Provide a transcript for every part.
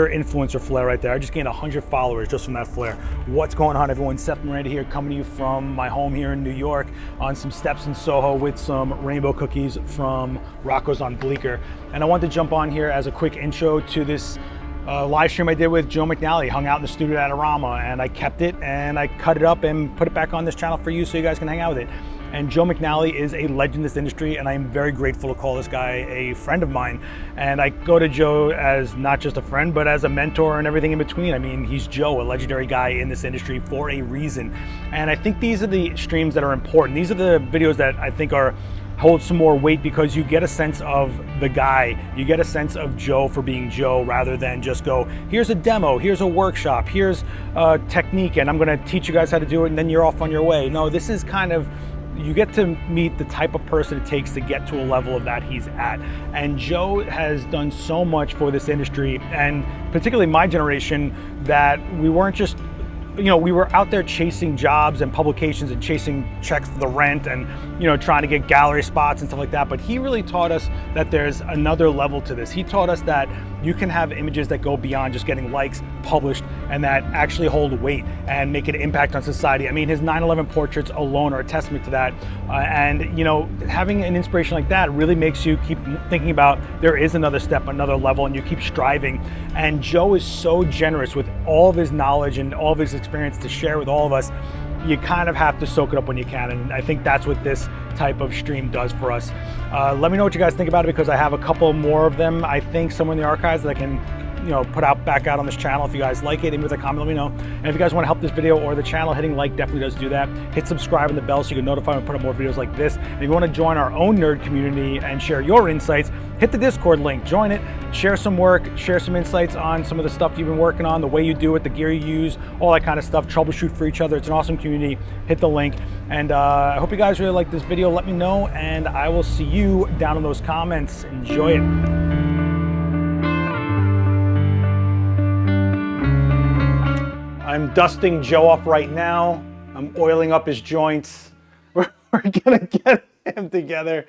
influencer flare right there. I just gained 100 followers just from that flare. What's going on, everyone? Seth Miranda here, coming to you from my home here in New York on some steps in Soho with some rainbow cookies from Rocco's on Bleecker. And I want to jump on here as a quick intro to this live stream I did with Joe McNally. Hung out in the studio at Arama, and I kept it and I cut it up and put it back on this channel for you so you guys can hang out with it. And Joe McNally is a legend in this industry, and I'm very grateful to call this guy a friend of mine. And I go to Joe as not just a friend, but as a mentor and everything in between. I mean, he's Joe, a legendary guy in this industry for a reason. And I think these are the streams that are important. These are the videos that I think hold some more weight because you get a sense of the guy. You get a sense of Joe for being Joe rather than just go, here's a demo, here's a workshop, here's a technique, and I'm gonna teach you guys how to do it, and then you're off on your way. No, this is kind of, you get to meet the type of person it takes to get to a level of that he's at. And Joe has done so much for this industry, and particularly my generation, that we weren't just, we were out there chasing jobs and publications and chasing checks for the rent and, trying to get gallery spots and stuff like that. But he really taught us that there's another level to this. He taught us that you can have images that go beyond just getting likes published and that actually hold weight and make an impact on society. I mean, his 9/11 portraits alone are a testament to that. And having an inspiration like that really makes you keep thinking about there is another step, another level, and you keep striving. And Joe is so generous with all of his knowledge and all of his experience to share with all of us. You kind of have to soak it up when you can, and I think that's what this type of stream does for us. Let me know what you guys think about it, because I have a couple more of them, I think, somewhere in the archives that I can put back out on this channel. If you guys like it, leave with a comment, let me know. And if you guys want to help this video or the channel, hitting like definitely does do that. Hit subscribe and the bell so you can notify when we put up more videos like this. And if you want to join our own nerd community and share your insights, hit the Discord link, join it, share some work, share some insights on some of the stuff you've been working on, the way you do it, the gear you use, all that kind of stuff. Troubleshoot for each other. It's an awesome community. Hit the link. And I hope you guys really like this video. Let me know, and I will see you down in those comments. Enjoy it. I'm dusting Joe off right now. I'm oiling up his joints. We're gonna get him together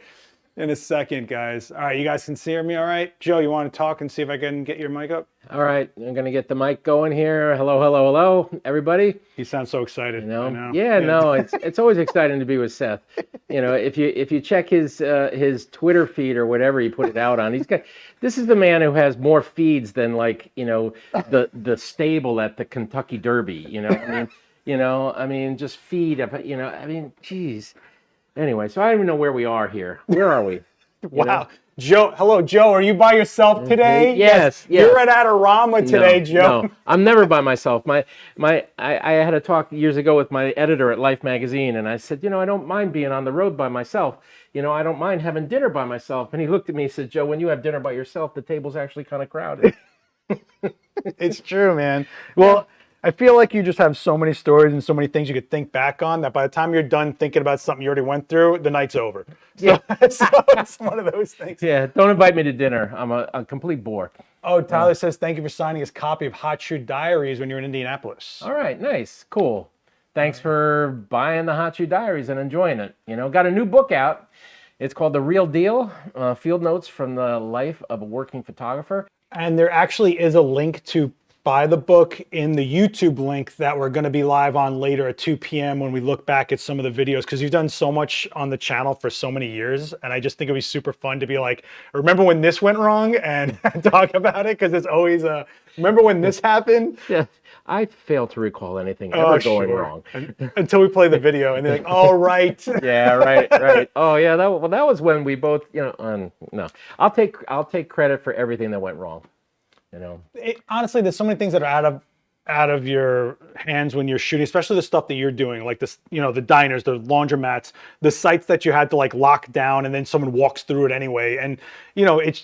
in a second, guys. All right, you guys can hear me all right? Joe, you want to talk and see if I can get your mic up? All right, I'm gonna get the mic going here. Hello, hello, hello, everybody. He sounds so excited. I know. Yeah, no, it's always exciting to be with Seth. If you check his Twitter feed or whatever he put it out on, this is the man who has more feeds than the stable at the Kentucky Derby. Just feed. Geez. Anyway, so I don't even know where we are here. Where are we? Wow. Joe, hello, Joe. Are you by yourself today? Yes. You're at Adorama today, Joe. No, I'm never by myself. I had a talk years ago with my editor at Life magazine, and I said, I don't mind being on the road by myself. I don't mind having dinner by myself. And he looked at me and said, Joe, when you have dinner by yourself, the table's actually kind of crowded. It's true, man. Well, I feel like you just have so many stories and so many things you could think back on that by the time you're done thinking about something you already went through, the night's over. So it's one of those things. Yeah, don't invite me to dinner. I'm a complete bore. Oh, Tyler says thank you for signing his copy of Hot Shoe Diaries when you're in Indianapolis. All right, nice, cool. Thanks for buying the Hot Shoe Diaries and enjoying it. Got a new book out. It's called The Real Deal, Field Notes from the Life of a Working Photographer. And there actually is a link to buy the book in the YouTube link that we're going to be live on later at 2 p.m. when we look back at some of the videos, because you've done so much on the channel for so many years, and I just think it'd be super fun to be like, remember when this went wrong, and talk about it, because it's always remember when this happened? Yeah, I fail to recall anything ever going wrong. Until we play the video, and they're like, oh, right. Yeah, right. Oh, yeah, that was when we both, no. I'll take credit for everything that went wrong. Honestly, there's so many things that are out of your hands when you're shooting, especially the stuff that you're doing, like this, the diners, the laundromats, the sites that you had to lock down, and then someone walks through it anyway. And it's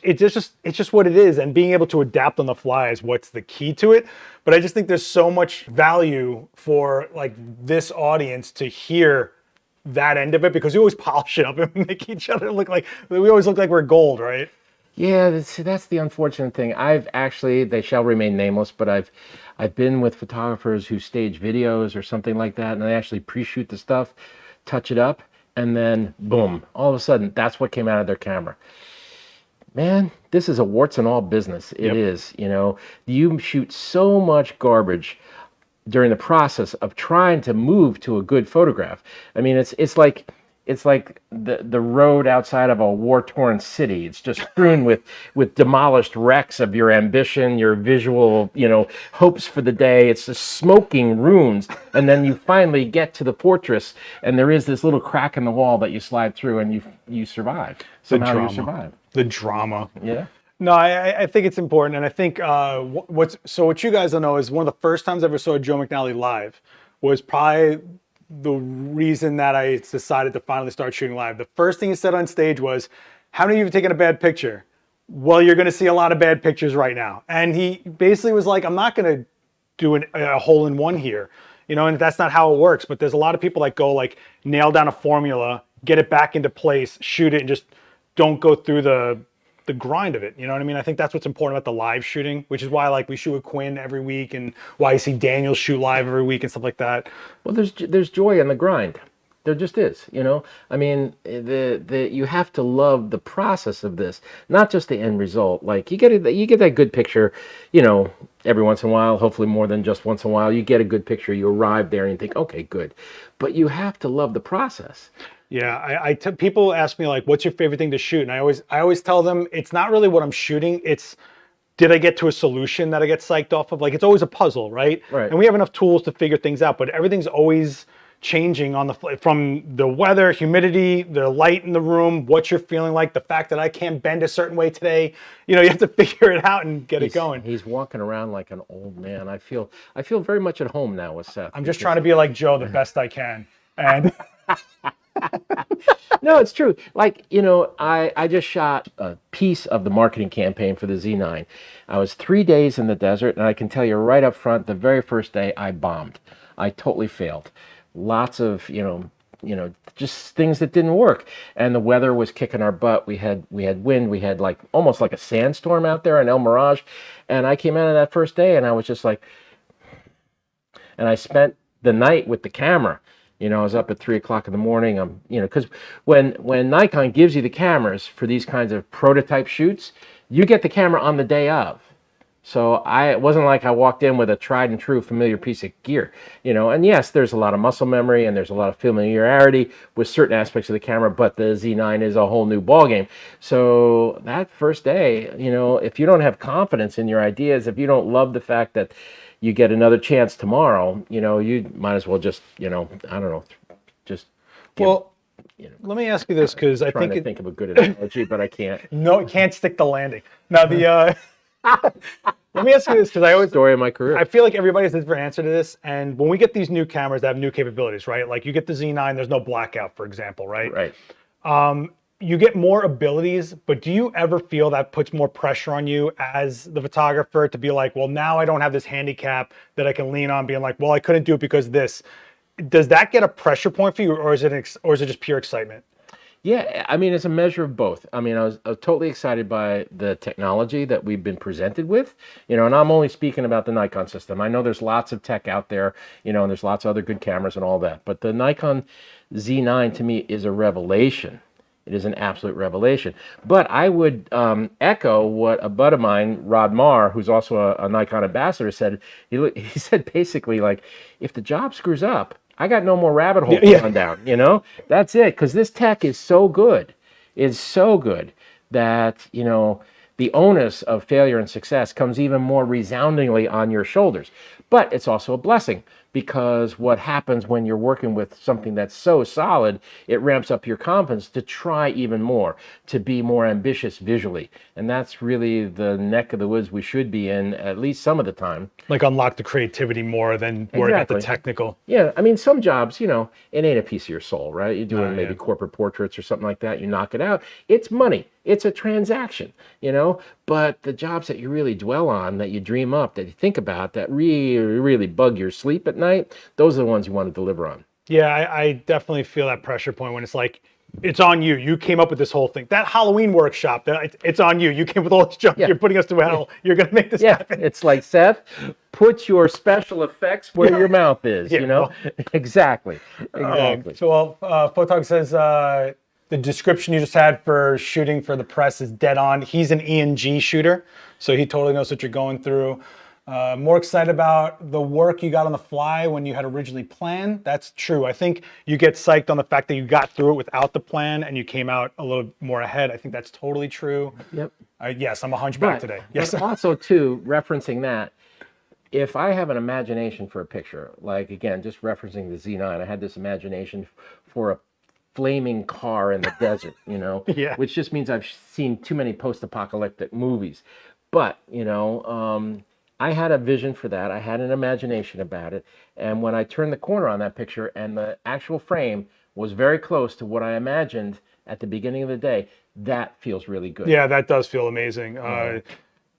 just what it is, and being able to adapt on the fly is what's the key to it. But I just think there's so much value for this audience to hear that end of it, because we always polish it up and make each other look like we always look like we're gold, right? Yeah, that's the unfortunate thing. They shall remain nameless, but I've been with photographers who stage videos or something like that, and they actually pre-shoot the stuff, touch it up, and then boom, all of a sudden, that's what came out of their camera. man, this is a warts and all business. It is, you know, you shoot so much garbage during the process of trying to move to a good photograph. I mean, it's like the road outside of a war-torn city. It's just strewn with demolished wrecks of your ambition, your visual, you know, hopes for the day. It's just smoking ruins, and then you finally get to the fortress, and there is this little crack in the wall that you slide through, and you survive. Somehow you survive. The drama. Yeah. No, I think it's important, and I think what you guys don't know is one of the first times I ever saw Joe McNally live was probably the reason that I decided to finally start shooting live. The first thing he said on stage was, "How many of you have taken a bad picture?" Well, you're going to see a lot of bad pictures right now, and he basically was like, "I'm not going to do a hole in one here, you know," and that's not how it works. But there's a lot of people that go like nail down a formula, get it back into place, shoot it, and just don't go through the grind of it. You know what I mean? I think that's what's important about the live shooting, which is why like we shoot with Quinn every week and why you see Daniel shoot live every week and stuff like that. Well, there's joy in the grind. There just is, you know. I mean, you have to love the process of this, not just the end result. Like you get that good picture, you know, every once in a while. Hopefully, more than just once in a while, you get a good picture. You arrive there and you think, okay, good. But you have to love the process. Yeah, people ask me like, "What's your favorite thing to shoot?" And I always tell them it's not really what I'm shooting. It's did I get to a solution that I get psyched off of? Like it's always a puzzle, right? Right. And we have enough tools to figure things out, but everything's always changing on from the weather, humidity, the light in the room, what you're feeling like, the fact that I can't bend a certain way today. You know, you have to figure it out and get it going. He's walking around like an old man. I feel very much at home now with Seth. I'm just trying to be like Joe the best I can. And no, it's true. Like, you know, I just shot a piece of the marketing campaign for the Z9. I was 3 days in the desert, and I can tell you right up front, the very first day I bombed. I totally failed. Lots of, you know, just things that didn't work. And the weather was kicking our butt. We had wind. We had like almost like a sandstorm out there in El Mirage. And I came out of that first day, and I was just like, and I spent the night with the camera. You know, I was up at 3 o'clock in the morning. You know, because when Nikon gives you the cameras for these kinds of prototype shoots, you get the camera on the day of. So it wasn't like I walked in with a tried and true familiar piece of gear, you know. And yes, there's a lot of muscle memory and there's a lot of familiarity with certain aspects of the camera, but the Z9 is a whole new ballgame. So that first day, you know, if you don't have confidence in your ideas, if you don't love the fact that you get another chance tomorrow, you know, you might as well just, you know, I don't know, just. Well, you know, let me ask you this, because I think of a good analogy, but I can't. No, it can't stick the landing. Now let me ask you this, because I always story of my career. I feel like everybody has a different answer to this. And when we get these new cameras that have new capabilities, right? Like you get the Z9, there's no blackout, for example, right? Right. You get more abilities, but do you ever feel that puts more pressure on you as the photographer to be like, well, now I don't have this handicap that I can lean on, being like, well, I couldn't do it because of this. Does that get a pressure point for you, or is it just pure excitement? Yeah, I mean, it's a measure of both. I mean, I was totally excited by the technology that we've been presented with, you know, and I'm only speaking about the Nikon system. I know there's lots of tech out there, you know, and there's lots of other good cameras and all that, but the Nikon Z9 to me is a revelation. It is an absolute revelation. But I would echo what a bud of mine, Rod Marr, who's also a Nikon ambassador, said. He said basically, like, if the job screws up, I got no more rabbit holes to run down, you know? That's it, because this tech is so good. It's so good that, you know, the onus of failure and success comes even more resoundingly on your shoulders. But it's also a blessing, because what happens when you're working with something that's so solid, it ramps up your confidence to try even more, to be more ambitious visually. And that's really the neck of the woods we should be in, at least some of the time. Like unlock the creativity more than worry about the technical. Yeah, I mean, some jobs, you know, it ain't a piece of your soul, right? You're doing maybe corporate portraits or something like that. You knock it out. It's money. It's a transaction, you know? But the jobs that you really dwell on, that you dream up, that you think about, that really, really bug your sleep at night, those are the ones you want to deliver on. Yeah, I definitely feel that pressure point when it's like, it's on you. You came up with this whole thing. That Halloween workshop, it's on you. You came with all this junk. Yeah. You're putting us through hell. You're going to make this happen. It's like, Seth, put your special effects where your mouth is, you know? Exactly. So Photog says, the description you just had for shooting for the press is dead on. He's an E&G shooter, so he totally knows what you're going through. More excited about the work you got on the fly when you had originally planned. That's true. I think you get psyched on the fact that you got through it without the plan and you came out a little more ahead. I think that's totally true. Yep. Yes, I'm a hunchback today. Yes. But also, too, referencing that, if I have an imagination for a picture, like, again, just referencing the Z9, I had this imagination for a flaming car in the desert, Yeah. which just means I've seen too many post-apocalyptic movies. But, I had a vision for that. I had an imagination about it. And when I turned the corner on that picture and the actual frame was very close to what I imagined at the beginning of the day, that feels really good. Yeah, that does feel amazing.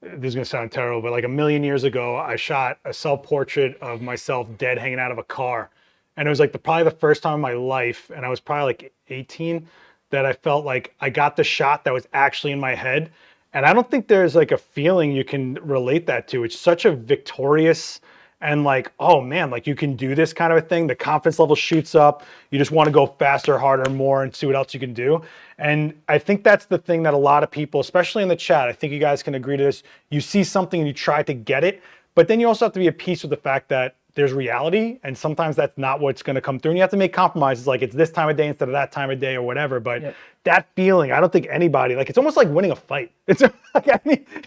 This is going to sound terrible, but like a million years ago, I shot a self-portrait of myself dead hanging out of a car. And it was like probably the first time in my life, and I was probably like 18, that I felt like I got the shot that was actually in my head. And I don't think there's like a feeling you can relate that to. It's such a victorious and like, oh man, like you can do this kind of a thing. The confidence level shoots up. You just want to go faster, harder, more, and see what else you can do. And I think that's the thing that a lot of people, especially in the chat, I think you guys can agree to this. You see something and you try to get it, but then you also have to be at peace with the fact that there's reality, and sometimes that's not what's going to come through. And you have to make compromises, like it's this time of day instead of that time of day or whatever. But that feeling, I don't think anybody, like it's almost like winning a fight. It's like,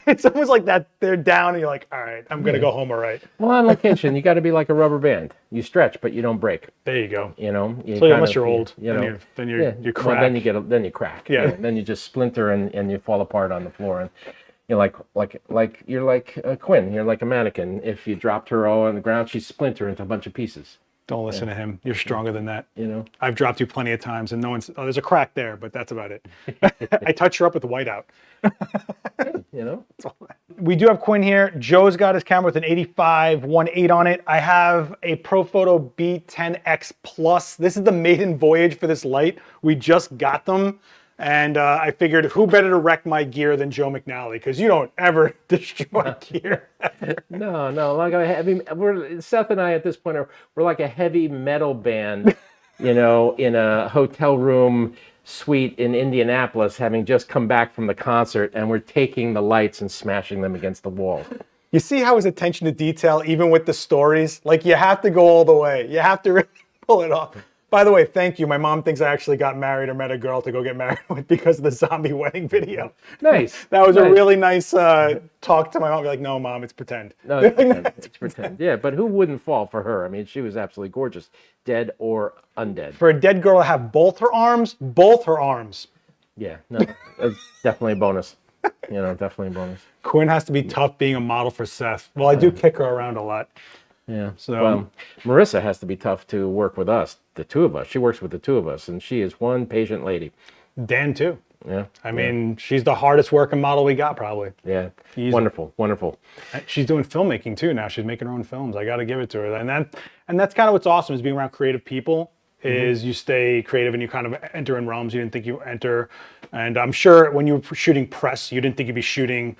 it's almost like that they're down and you're like, all right, I'm going to go home all right. Well, on location, you got to be like a rubber band. You stretch, but you don't break. There you go. So unless you're old, then you crack. Well, then you crack. Yeah. Then you just splinter and you fall apart on the floor. And you're like Quinn. You're like a mannequin. If you dropped her all on the ground, she'd splinter into a bunch of pieces. Don't listen to him. You're stronger than that. I've dropped you plenty of times, and no one's. Oh, there's a crack there, but that's about it. I touched her up with the whiteout. We do have Quinn here. Joe's got his camera with an 85 1.8 on it. I have a Profoto B10X Plus. This is the maiden voyage for this light. We just got them. And I figured, who better to wreck my gear than Joe McNally? Because you don't ever destroy gear. No. Like Seth and I at this point we're like a heavy metal band, in a hotel room suite in Indianapolis, having just come back from the concert, and we're taking the lights and smashing them against the wall. You see how his attention to detail, even with the stories, like you have to go all the way. You have to really pull it off. By the way, thank you. My mom thinks I actually got married or met a girl to go get married with because of the zombie wedding video. Nice. That was a really nice talk to my mom. Be like, no, mom, it's pretend. No, it's pretend. It's pretend. Yeah, but who wouldn't fall for her? I mean, she was absolutely gorgeous, dead or undead. For a dead girl to have both her arms. Yeah, no, that's definitely a bonus. Definitely a bonus. Quinn has to be tough being a model for Seth. Well, I do kick her around a lot. Yeah. So Marissa has to be tough to work with us, the two of us. She works with the two of us, and she is one patient lady. Dan too. Yeah. I mean, she's the hardest working model we got, probably. Yeah. Easy. Wonderful. She's doing filmmaking too now. She's making her own films. I got to give it to her. And that's kind of what's awesome is being around creative people. Is you stay creative and you kind of enter in realms you didn't think you enter. And I'm sure when you were shooting press, you didn't think you'd be shooting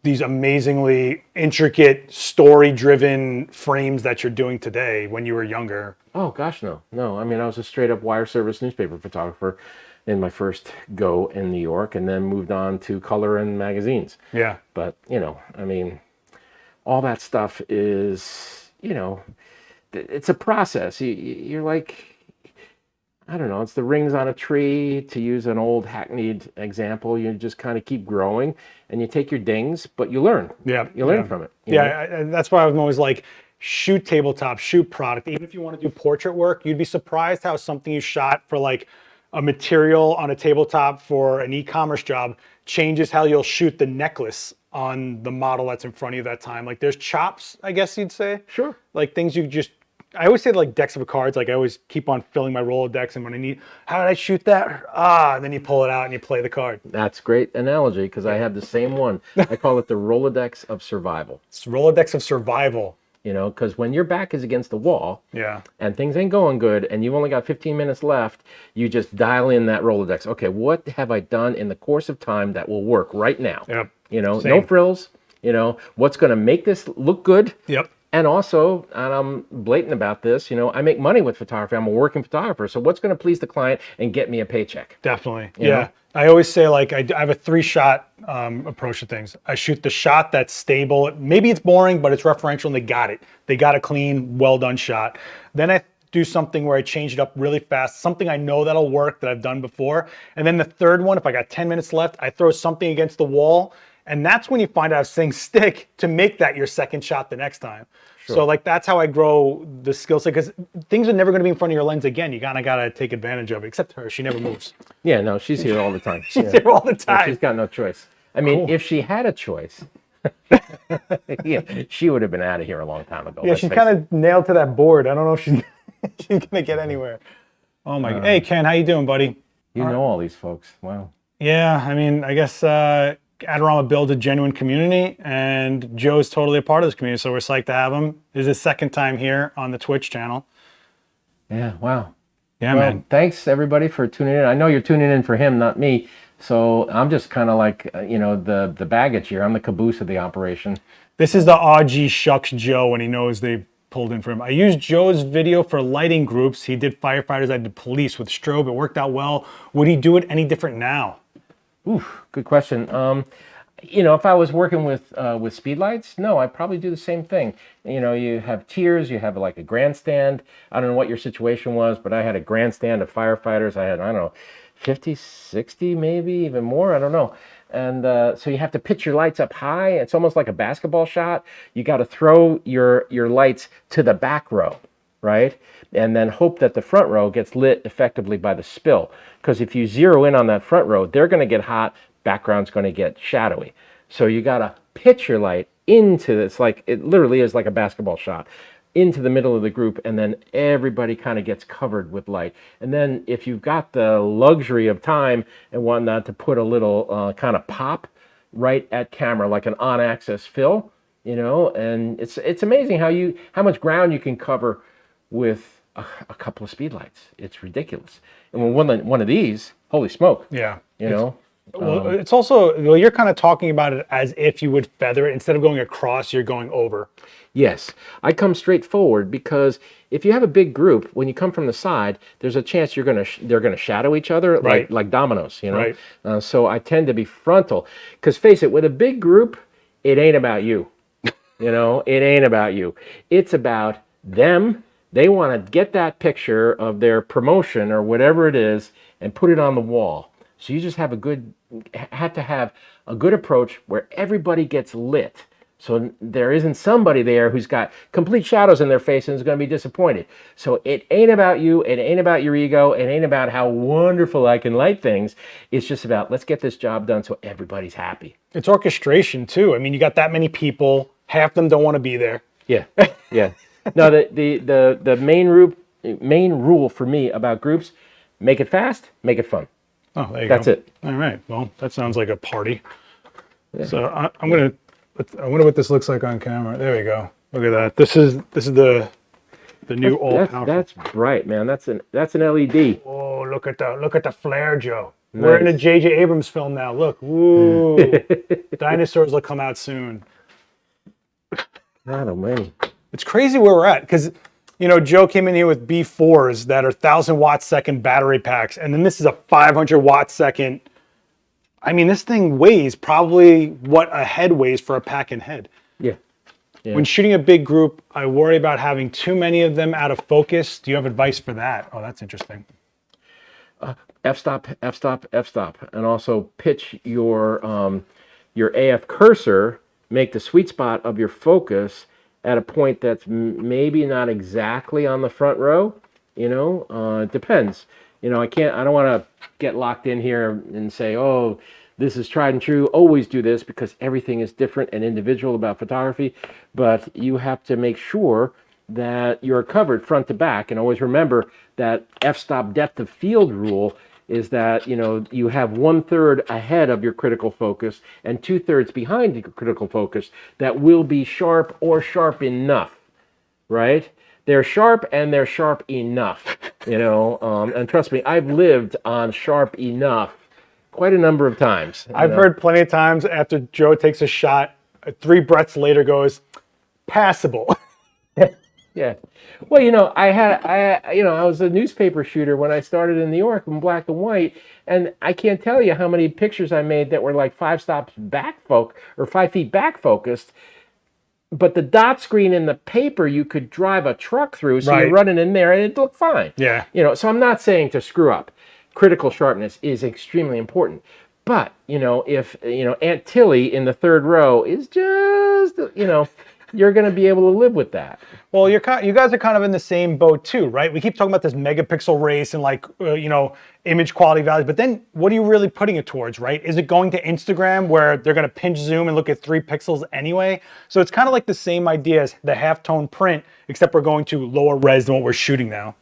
these amazingly intricate, story-driven frames that you're doing today when you were younger. Oh, gosh, no. I mean, I was a straight-up wire service newspaper photographer in my first go in New York, and then moved on to color and magazines. Yeah. But, I mean, all that stuff is, it's a process. You're like, I don't know, it's the rings on a tree, to use an old hackneyed example. You just kind of keep growing and you take your dings, but you learn. Yeah. You learn from it. That's why I'm always like, shoot tabletop, shoot product. Even if you want to do portrait work, you'd be surprised how something you shot for like a material on a tabletop for an e-commerce job changes how you'll shoot the necklace on the model that's in front of you that time. Like there's chops, I guess you'd say. Sure. Like things you just, I always say like decks of cards. Like I always keep on filling my Rolodex, and when I need, how did I shoot that? And then you pull it out and you play the card. That's a great analogy because I have the same one. I call it the Rolodex of survival. It's Rolodex of survival. Because when your back is against the wall, yeah, and things ain't going good, and you've only got 15 minutes left, you just dial in that Rolodex. Okay, what have I done in the course of time that will work right now? Yep. No frills. What's going to make this look good? Yep. And also, and I'm blatant about this, I make money with photography. I'm a working photographer. So what's going to please the client and get me a paycheck? Definitely. You Yeah. know? I always say, like, I have a 3-shot approach to things. I shoot the shot that's stable. Maybe it's boring, but it's referential and they got it. They got a clean, well done shot. Then I do something where I change it up really fast, something I know that'll work that I've done before. And then the third one, if I got 10 minutes left, I throw something against the wall. And that's when you find out if things stick to make that your second shot the next time. Sure. So like that's how I grow the skill set, because things are never going to be in front of your lens again. You kind of got to take advantage of it, except her. She never moves. Yeah, no, she's here all the time. She's here all the time. She's got no choice. I mean, Cool. if she had a choice, yeah, she would have been out of here a long time ago. Yeah, she's kind of nailed to that board. I don't know if she's going to get anywhere. Oh my God. Hey, Ken, how you doing, buddy? You know all these folks. Wow. Yeah, I mean, I guess Adorama builds a genuine community, and Joe's totally a part of this community, so we're psyched to have him. This is his second time here on the Twitch channel. Yeah, wow. Yeah, Well, man. thanks everybody for tuning in. I know you're tuning in for him, not me. So I'm just kind of like, the baggage here. I'm the caboose of the operation. This is the OG shucks Joe when he knows they've pulled in for him. I used Joe's video for lighting groups. He did firefighters, I did police with strobe. It worked out well. Would he do it any different now? Oof, good question. If I was working with speedlights, no, I'd probably do the same thing. You have tiers, you have like a grandstand. I don't know what your situation was, but I had a grandstand of firefighters. I had, I don't know, 50, 60, maybe even more. I don't know. And so you have to pitch your lights up high. It's almost like a basketball shot. You got to throw your lights to the back row, right? And then hope that the front row gets lit effectively by the spill. Because if you zero in on that front row, they're going to get hot, background's going to get shadowy. So you got to pitch your light into this, like it literally is like a basketball shot, into the middle of the group, and then everybody kind of gets covered with light. And then if you've got the luxury of time and whatnot to put a little kind of pop right at camera, like an on-axis fill, and it's amazing how much ground you can cover with a couple of speed lights. It's ridiculous. And when one of these, holy smoke. Yeah. Well, It's also, you're kind of talking about it as if you would feather it. Instead of going across, you're going over. Yes, I come straight forward because if you have a big group, when you come from the side, there's a chance they're gonna shadow each other Right. like dominoes, Right. So I tend to be frontal because face it, with a big group, it ain't about you. It ain't about you. It's about them. They want to get that picture of their promotion or whatever it is and put it on the wall. So you just have to have a good approach where everybody gets lit. So there isn't somebody there who's got complete shadows in their face and is going to be disappointed. So it ain't about you. It ain't about your ego. It ain't about how wonderful I can light things. It's just about, let's get this job done so everybody's happy. It's orchestration too. I mean, you got that many people, half them don't want to be there. Yeah, yeah. No, the main rule for me about groups, make it fast, make it fun. Oh, there you That's go. it. All right. Well, that sounds like a party. Yeah. So I wonder what this looks like on camera. There we go. Look at that. This is the new all powerful. That's bright, man. That's an LED. Oh, look at the flare, Joe. Nice. We're in a J.J. Abrams film now. Look, woo! Dinosaurs will come out soon. God almighty. It's crazy where we're at because, Joe came in here with B4s that are 1,000-watt-second battery packs, and then this is a 500-watt-second. I mean, this thing weighs probably what a head weighs for a pack and head. Yeah. When shooting a big group, I worry about having too many of them out of focus. Do you have advice for that? Oh, that's interesting. F-stop, F-stop, F-stop. And also pitch your AF cursor, make the sweet spot of your focus at a point that's maybe not exactly on the front row. It depends. I don't want to get locked in here and say, oh, this is tried and true. Always do this, because everything is different and individual about photography. But you have to make sure that you're covered front to back. And always remember that f-stop depth of field rule is that, you have 1/3 ahead of your critical focus and 2/3 behind your critical focus that will be sharp or sharp enough, right? They're sharp and they're sharp enough, and trust me, I've lived on sharp enough quite a number of times. I've heard plenty of times after Joe takes a shot, 3 breaths later goes, passable. Yeah. Well, I was a newspaper shooter when I started in New York in black and white, and I can't tell you how many pictures I made that were like 5 feet back focused. But the dot screen in the paper, you could drive a truck through, so you're Right. running in there and it looked fine. Yeah. So I'm not saying to screw up. Critical sharpness is extremely important. But, if, Aunt Tilly in the third row is just, you're going to be able to live with that. Well, you guys are kind of in the same boat too, right? We keep talking about this megapixel race and like, image quality values, but then what are you really putting it towards, right? Is it going to Instagram where they're going to pinch zoom and look at 3 pixels anyway? So it's kind of like the same idea as the halftone print, except we're going to lower res than what we're shooting now.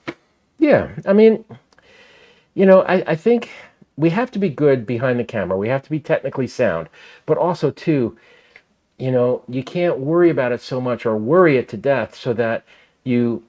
Yeah. I mean, I think we have to be good behind the camera. We have to be technically sound, but also too, you can't worry about it so much or worry it to death so that you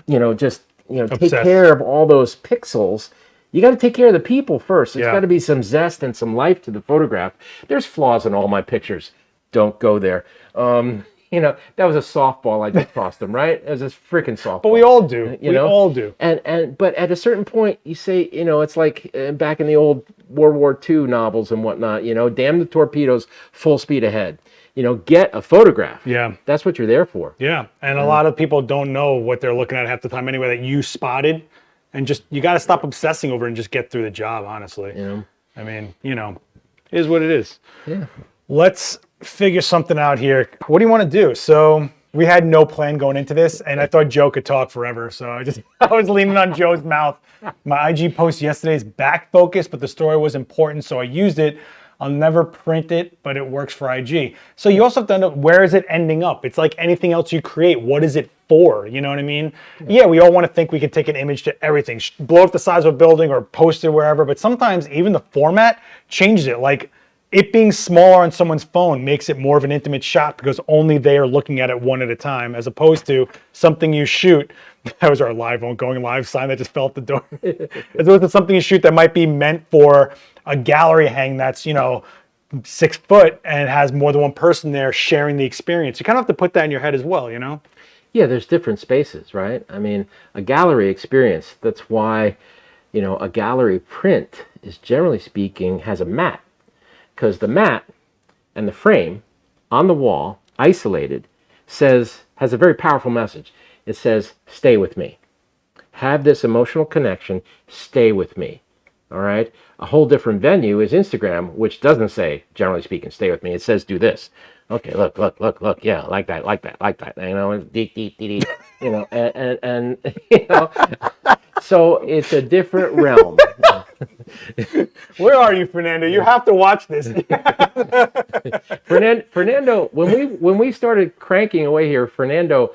take care of all those pixels. You got to take care of the people first. There's got to be some zest and some life to the photograph. There's flaws in all my pictures. Don't go there. That was a softball I just tossed them, right? It was a freaking softball. But we all do. We all do. But at a certain point, you say, it's like back in the old World War II novels and whatnot, damn the torpedoes, full speed ahead. Get a photograph. Yeah. That's what you're there for. Yeah. And a lot of people don't know what they're looking at half the time anyway that you spotted. And just, you got to stop obsessing over it and just get through the job, honestly. I mean, it is what it is. Yeah. Let's figure something out here. What do you want to do? So we had no plan going into this, and I thought Joe could talk forever. So I was leaning on Joe's mouth. My IG post yesterday is back focused, but the story was important, so I used it. I'll never print it, but it works for IG. So you also have to know, where is it ending up? It's like anything else you create. What is it for? You know what I mean? Yeah, we all want to think we can take an image to everything, blow up the size of a building or post it wherever, but sometimes even the format changes it. Like, it being smaller on someone's phone makes it more of an intimate shot because only they are looking at it one at a time, as opposed to something you shoot. That was our going live sign that just fell out the door. As opposed to something you shoot that might be meant for a gallery hang that's, 6 foot and has more than one person there sharing the experience. You kind of have to put that in your head as well, Yeah, there's different spaces, right? I mean, a gallery experience, that's why, a gallery print is, generally speaking, has a mat. Because the mat and the frame on the wall, isolated, has a very powerful message. It says, stay with me. Have this emotional connection, stay with me. All right? A whole different venue is Instagram, which doesn't say, generally speaking, stay with me. It says, do this. Okay, look. Yeah, like that. So it's a different realm. Where are you, Fernando? You have to watch this. Fernando, when we started cranking away here, Fernando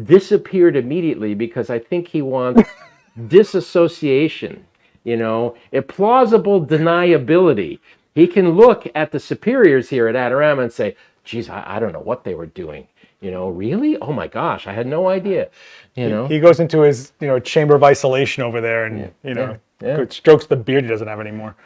disappeared immediately because I think he wants disassociation, a plausible deniability. He can look at the superiors here at Adorama and say, geez, I don't know what they were doing. Really? Oh my gosh, I had no idea. He goes into his, chamber of isolation over there and, strokes the beard he doesn't have anymore.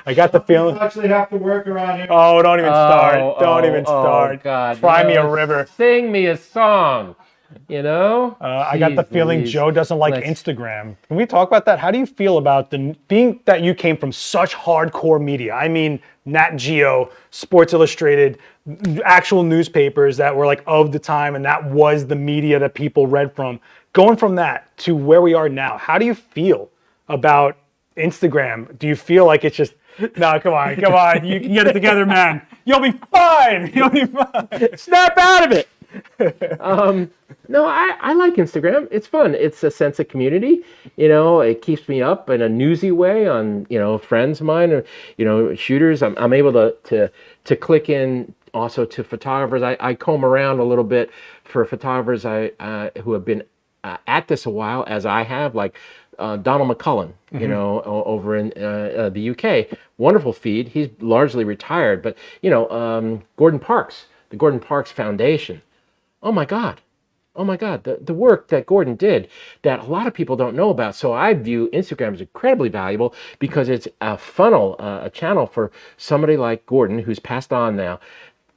I got the feeling. You actually have to work around here. Oh, don't even start. Don't even start. Oh, God. Cry me a river. Sing me a song. I got the feeling Joe doesn't like Instagram. Can we talk about that? How do you feel about being that you came from such hardcore media? I mean, Nat Geo, Sports Illustrated, actual newspapers that were like of the time, and that was the media that people read from. Going from that to where we are now, how do you feel about Instagram? Do you feel like it's just, no, come on, you can get it together, man. You'll be fine. Snap out of it. No, I like Instagram. It's fun. It's a sense of community. It keeps me up in a newsy way on, friends of mine or, shooters. I'm able to click in also to photographers. I comb around a little bit for photographers who have been at this a while, as I have, like Donald McCullen, over in the UK. Wonderful feed. He's largely retired, but, Gordon Parks, the Gordon Parks Foundation. Oh my God, the work that Gordon did that a lot of people don't know about. So I view Instagram as incredibly valuable because it's a funnel, a channel for somebody like Gordon, who's passed on now,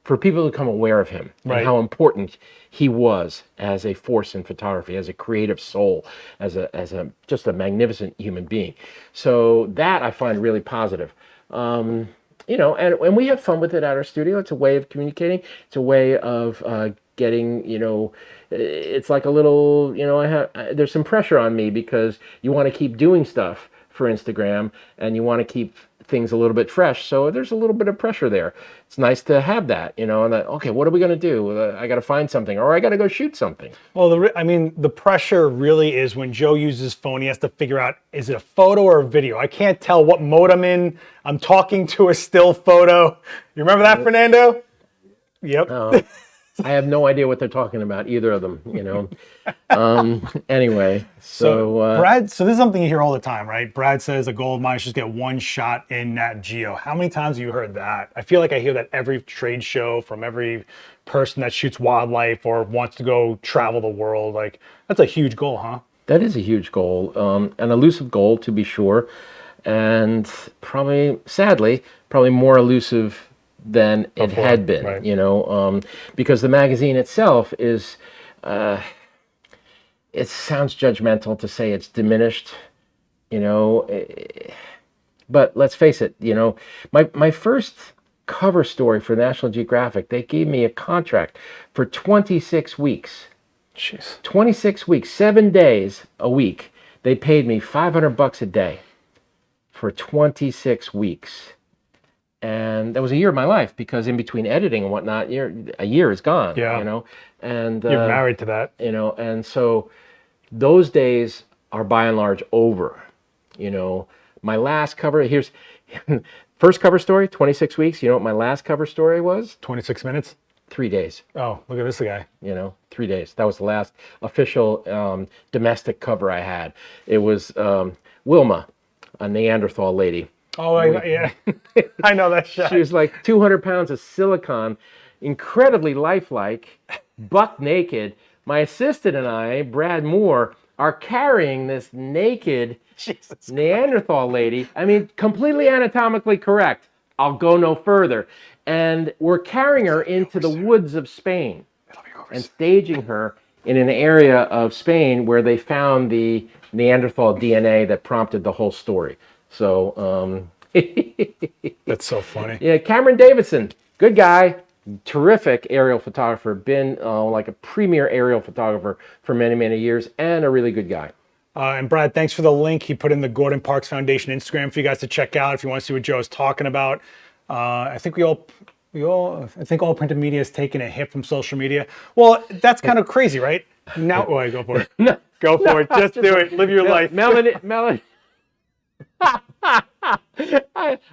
for people to become aware of him Right. and how important he was as a force in photography, as a creative soul, as a just a magnificent human being. So that I find really positive. You know, and we have fun with it at our studio. It's a way of communicating. It's a way of getting, you know, it's like a little, you know, there's some pressure on me because you want to keep doing stuff for Instagram and you want to keep things a little bit fresh. So there's a little bit of pressure there. It's nice to have that, you know, and that, okay, what are we going to do? I got to find something, or I got to go shoot something. Well, I mean, the pressure really is when Joe uses his phone, he has to figure out, is it a photo or a video? I can't tell what mode I'm in. I'm talking to a still photo. You remember that, Fernando? Yep. I have no idea what they're talking about, either of them, you know. Anyway, so Brad, so this is something you hear all the time, right? Brad says a goal of mine is just get one shot in Nat Geo. How many times have you heard that? I feel like I hear that every trade show from every person that shoots wildlife or wants to go travel the world. Like, that's a huge goal, huh? that is a huge goal, an elusive goal to be sure, and probably, sadly, probably more elusive than it had been, right. you know, because the magazine itself is, it sounds judgmental to say it's diminished, you know, but let's face it, you know, my first cover story for National Geographic, they gave me a contract for 26 weeks. Jeez. 26 weeks, 7 days a week. They paid me $500 a day for 26 weeks. And that was a year of my life, because in between editing and whatnot, a year is gone. Yeah. You know, and You're married to that. you know, and so those days are by and large over. You know, my last cover, here's first cover story, 26 weeks. You know what my last cover story was? 26 minutes? 3 days. Oh, look at this guy. You know, 3 days. That was the last official domestic cover I had. It was Wilma, a Neanderthal lady. Oh, yeah. I know that shot. She was like 200 pounds of silicone, incredibly lifelike, buck naked. My assistant and I, Brad Moore, are carrying this naked Jesus. Neanderthal lady. I mean, completely anatomically correct. I'll go no further. And we're carrying her into the woods of Spain and staging her in an area of Spain where they found the Neanderthal DNA that prompted the whole story. So, That's so funny. yeah, Cameron Davidson, good guy, terrific aerial photographer, been like a premier aerial photographer for many, many years, and a really good guy. And Brad, thanks for the link. He put in the Gordon Parks Foundation Instagram for you guys to check out if you want to see what Joe's talking about. I think I think all printed media has taken a hit from social media. Well, that's kind of crazy, right? Now, go for it. No, Go for it. Just do it. Live your life. Melanie.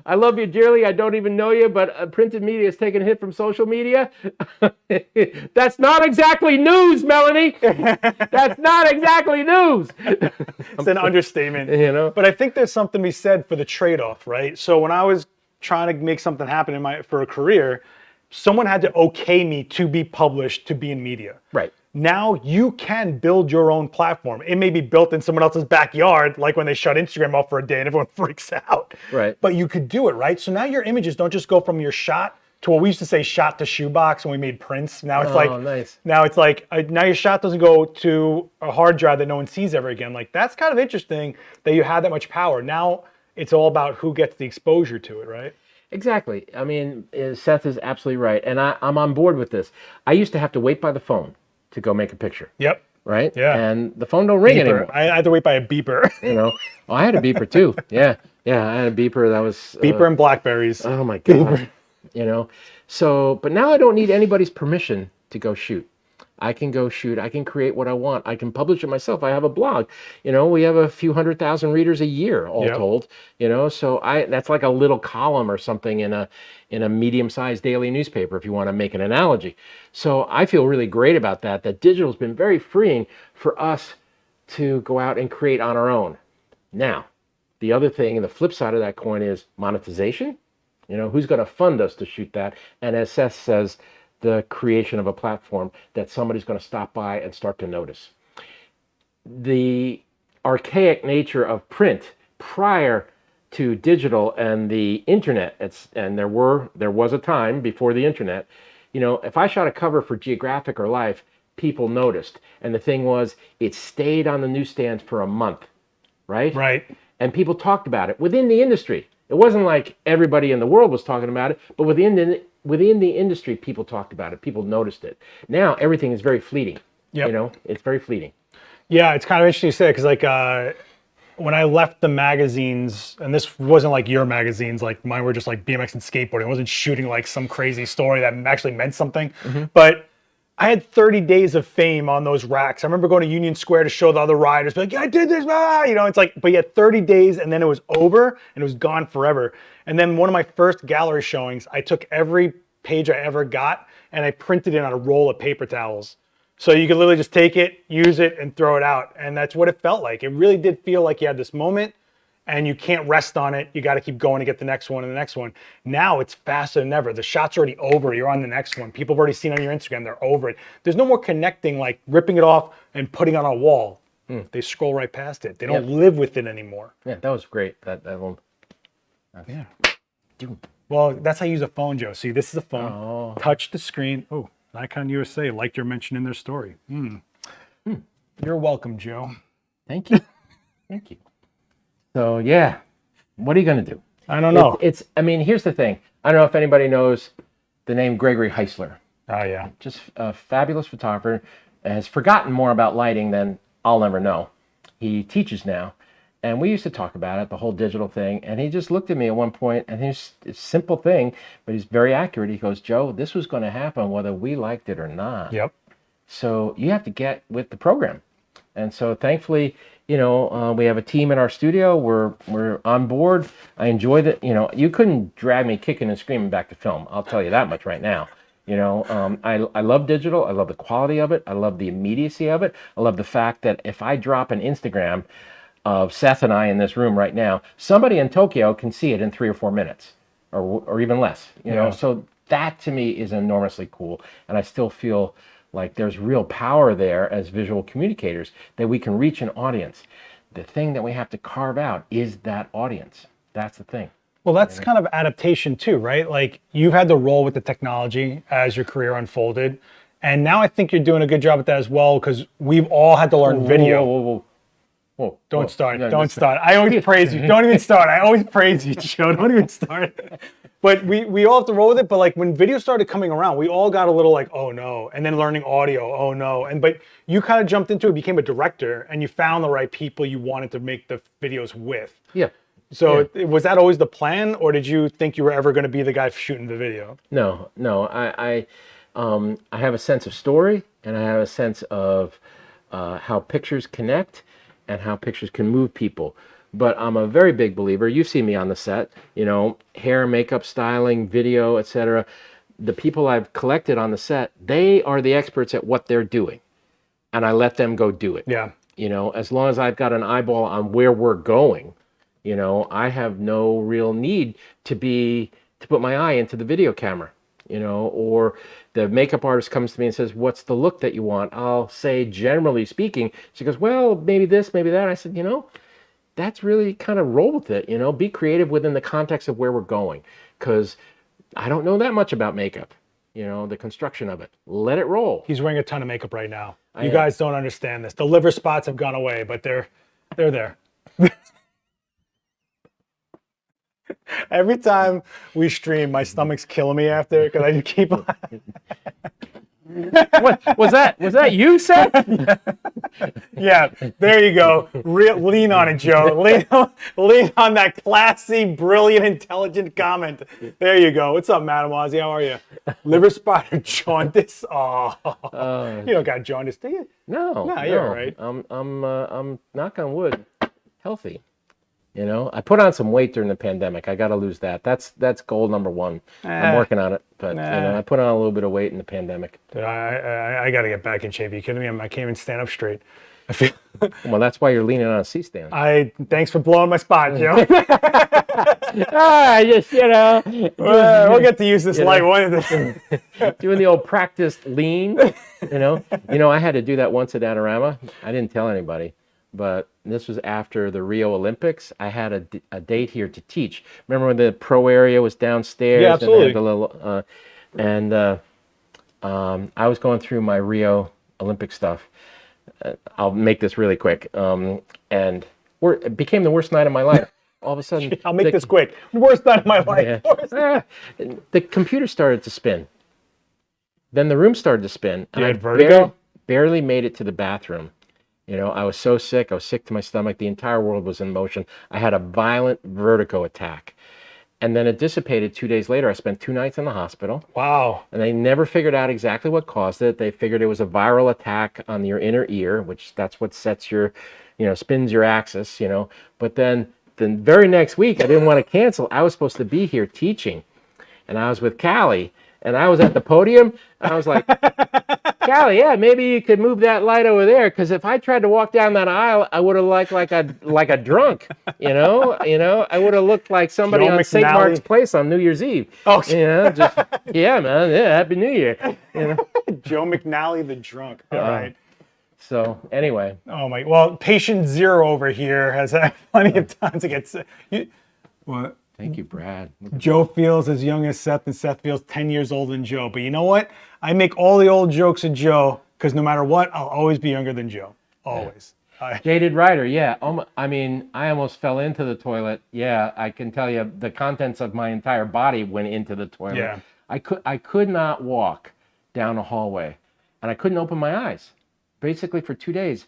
I love you dearly. I don't even know you, but printed media has taken a hit from social media. That's not exactly news, Melanie. That's not exactly news. It's an understatement. You know? But I think there's something to be said for the trade-off, right? So when I was trying to make something happen for a career, someone had to okay me to be published, to be in media. Right. Now you can build your own platform. It may be built in someone else's backyard, like when they shut Instagram off for a day and everyone freaks out. Right. But you could do it, right? So now your images don't just go from your shot to what we used to say shot to shoebox when we made prints. Now it's Nice. now it's like now your shot doesn't go to a hard drive that no one sees ever again. Like, that's kind of interesting that you have that much power. Now it's all about who gets the exposure to it, right? Exactly. I mean, Seth is absolutely right. And I'm on board with this. I used to have to wait by the phone to go make a picture. Yep. Right? Yeah. And the phone don't ring anymore. I had to wait by a beeper. You know? Oh, I had a beeper too. Yeah. Yeah, I had a beeper that was... Beeper and Blackberries. Oh my God. You know? So, but now I don't need anybody's permission to go shoot. I can go shoot. I can create what I want. I can publish it myself. I have a blog. You know, we have a few 100,000 readers a year, all told. You know, so that's like a little column or something in a medium-sized daily newspaper, if you want to make an analogy. So I feel really great about that. That digital's been very freeing for us to go out and create on our own. Now, the other thing, and the flip side of that coin, is monetization. You know, who's going to fund us to shoot that? And as Seth says, the creation of a platform that somebody's going to stop by and start to notice. The archaic nature of print prior to digital and the internet, and there was a time before the internet, if I shot a cover for Geographic or Life, people noticed. And the thing was, it stayed on the newsstands for a month, right? Right. And people talked about it within the industry. It wasn't like everybody in the world was talking about it, but within the industry, people talked about it. People noticed it. Now, everything is very fleeting. Yep. It's very fleeting. Yeah, it's kind of interesting to say because like when I left the magazines, and this wasn't like your magazines, like mine were just like BMX and skateboarding. I wasn't shooting like some crazy story that actually meant something. But I had 30 days of fame on those racks. I remember going to Union Square to show the other riders, be like, yeah, I did this, it's like, but you had 30 days and then it was over and it was gone forever. And then one of my first gallery showings, I took every page I ever got and I printed it on a roll of paper towels. So you could literally just take it, use it, and throw it out. And that's what it felt like. It really did feel like you had this moment and you can't rest on it. You got to keep going to get the next one and the next one. Now it's faster than ever. The shot's already over. You're on the next one. People have already seen it on your Instagram. They're over it. There's no more connecting, like ripping it off and putting it on a wall. They scroll right past it. They don't live with it anymore. Yeah, that was great. That one. Yeah. Well, that's how you use a phone, Joe. See, this is a phone. Oh. Touch the screen. Oh, Nikon USA, like you're mentioning their story. You're welcome, Joe. Thank you. Thank you. So, yeah, what are you going to do? I don't know. Here's the thing. I don't know if anybody knows the name Gregory Heisler. Oh, yeah. Just a fabulous photographer. Has forgotten more about lighting than I'll never know. He teaches now. And we used to talk about it, the whole digital thing. And he just looked at me at one point, and it's a simple thing, but he's very accurate. He goes, Joe, this was going to happen whether we liked it or not. Yep. So you have to get with the program. And so thankfully, we have a team in our studio. We're on board. I enjoy that. You couldn't drag me kicking and screaming back to film. I'll tell you that much right now. I love digital. I love the quality of it. I love the immediacy of it. I love the fact that if I drop an Instagram of Seth and I in this room right now, somebody in Tokyo can see it in 3 or 4 minutes or even less, so that to me is enormously cool. And I still feel like there's real power there as visual communicators that we can reach an audience. The thing that we have to carve out is that audience. That's the thing. Well, that's kind of adaptation too, right? Like you've had to roll with the technology as your career unfolded. And now I think you're doing a good job at that as well, because we've all had to learn video. Whoa. Don't start. Don't start. I always praise you. Don't even start. I always praise you, Joe. Don't even start. But we all have to roll with it. But like when video started coming around, we all got a little like, oh no. And then learning audio, oh no. But you kind of jumped into it, became a director, and you found the right people you wanted to make the videos with. Yeah. So was that always the plan, or did you think you were ever going to be the guy shooting the video? No. I have a sense of story, and I have a sense of how pictures connect and how pictures can move people. But I'm a very big believer. You've seen me on the set, hair, makeup, styling, video, etc. The people I've collected on the set, they are the experts at what they're doing. And I let them go do it. Yeah. As long as I've got an eyeball on where we're going, I have no real need to put my eye into the video camera, or the makeup artist comes to me and says, what's the look that you want? I'll say, generally speaking, she goes, well, maybe this, maybe that. I said, that's really kind of roll with it, be creative within the context of where we're going. Because I don't know that much about makeup, the construction of it. Let it roll. He's wearing a ton of makeup right now. You guys don't understand this. The liver spots have gone away, but they're there. Every time we stream, my stomach's killing me after because I just keep. What was that? Was that you, Seth? Yeah, there you go. Lean on it, Joe. Lean on that classy, brilliant, intelligent comment. There you go. What's up, Mademoiselle? How are you? Liver spot or jaundice? Oh, you don't got jaundice, do you? No, you're all right. I'm knock on wood, healthy. I put on some weight during the pandemic. I got to lose that. That's goal number one. I'm working on it, but I put on a little bit of weight in the pandemic. Dude, I got to get back in shape. Are you kidding me? I can't even stand up straight. Well, that's why you're leaning on a C-stand. Thanks for blowing my spot, Joe. I just, we'll get to use this light one of this. Doing the old practice lean, I had to do that once at Adorama. I didn't tell anybody. But this was after the Rio Olympics. I had a date here to teach. Remember when the pro area was downstairs? Yeah, absolutely. And, I was going through my Rio Olympic stuff. I'll make this really quick. And it became the worst night of my life. All of a sudden, I'll make this quick. Worst night of my life. yeah. The computer started to spin. Then the room started to spin. You And had vertigo? barely made it to the bathroom. I was so sick. I was sick to my stomach. The entire world was in motion. I had a violent vertigo attack. And then it dissipated 2 days later. I spent 2 nights in the hospital. Wow. And they never figured out exactly what caused it. They figured it was a viral attack on your inner ear, which that's what sets your, spins your axis, But then the very next week, I didn't want to cancel. I was supposed to be here teaching. And I was with Callie. And I was at the podium. And I was like, Callie, yeah, maybe you could move that light over there. Because if I tried to walk down that aisle, I would have looked like a drunk, I would have looked like somebody Joe on St. McNally. Mark's Place on New Year's Eve. Oh, Yeah, man, yeah, Happy New Year. Joe McNally the drunk. All right. So anyway, Oh my. Well, patient zero over here has had plenty of time to get sick. What? thank you, Brad. Joe feels as young as Seth, and Seth feels 10 years older than Joe. But you know what? I make all the old jokes of Joe because no matter what, I'll always be younger than Joe. Always. Jaded Rider, yeah. I almost fell into the toilet. Yeah, I can tell you the contents of my entire body went into the toilet. Yeah. I could not walk down a hallway, and I couldn't open my eyes. Basically, for 2 days,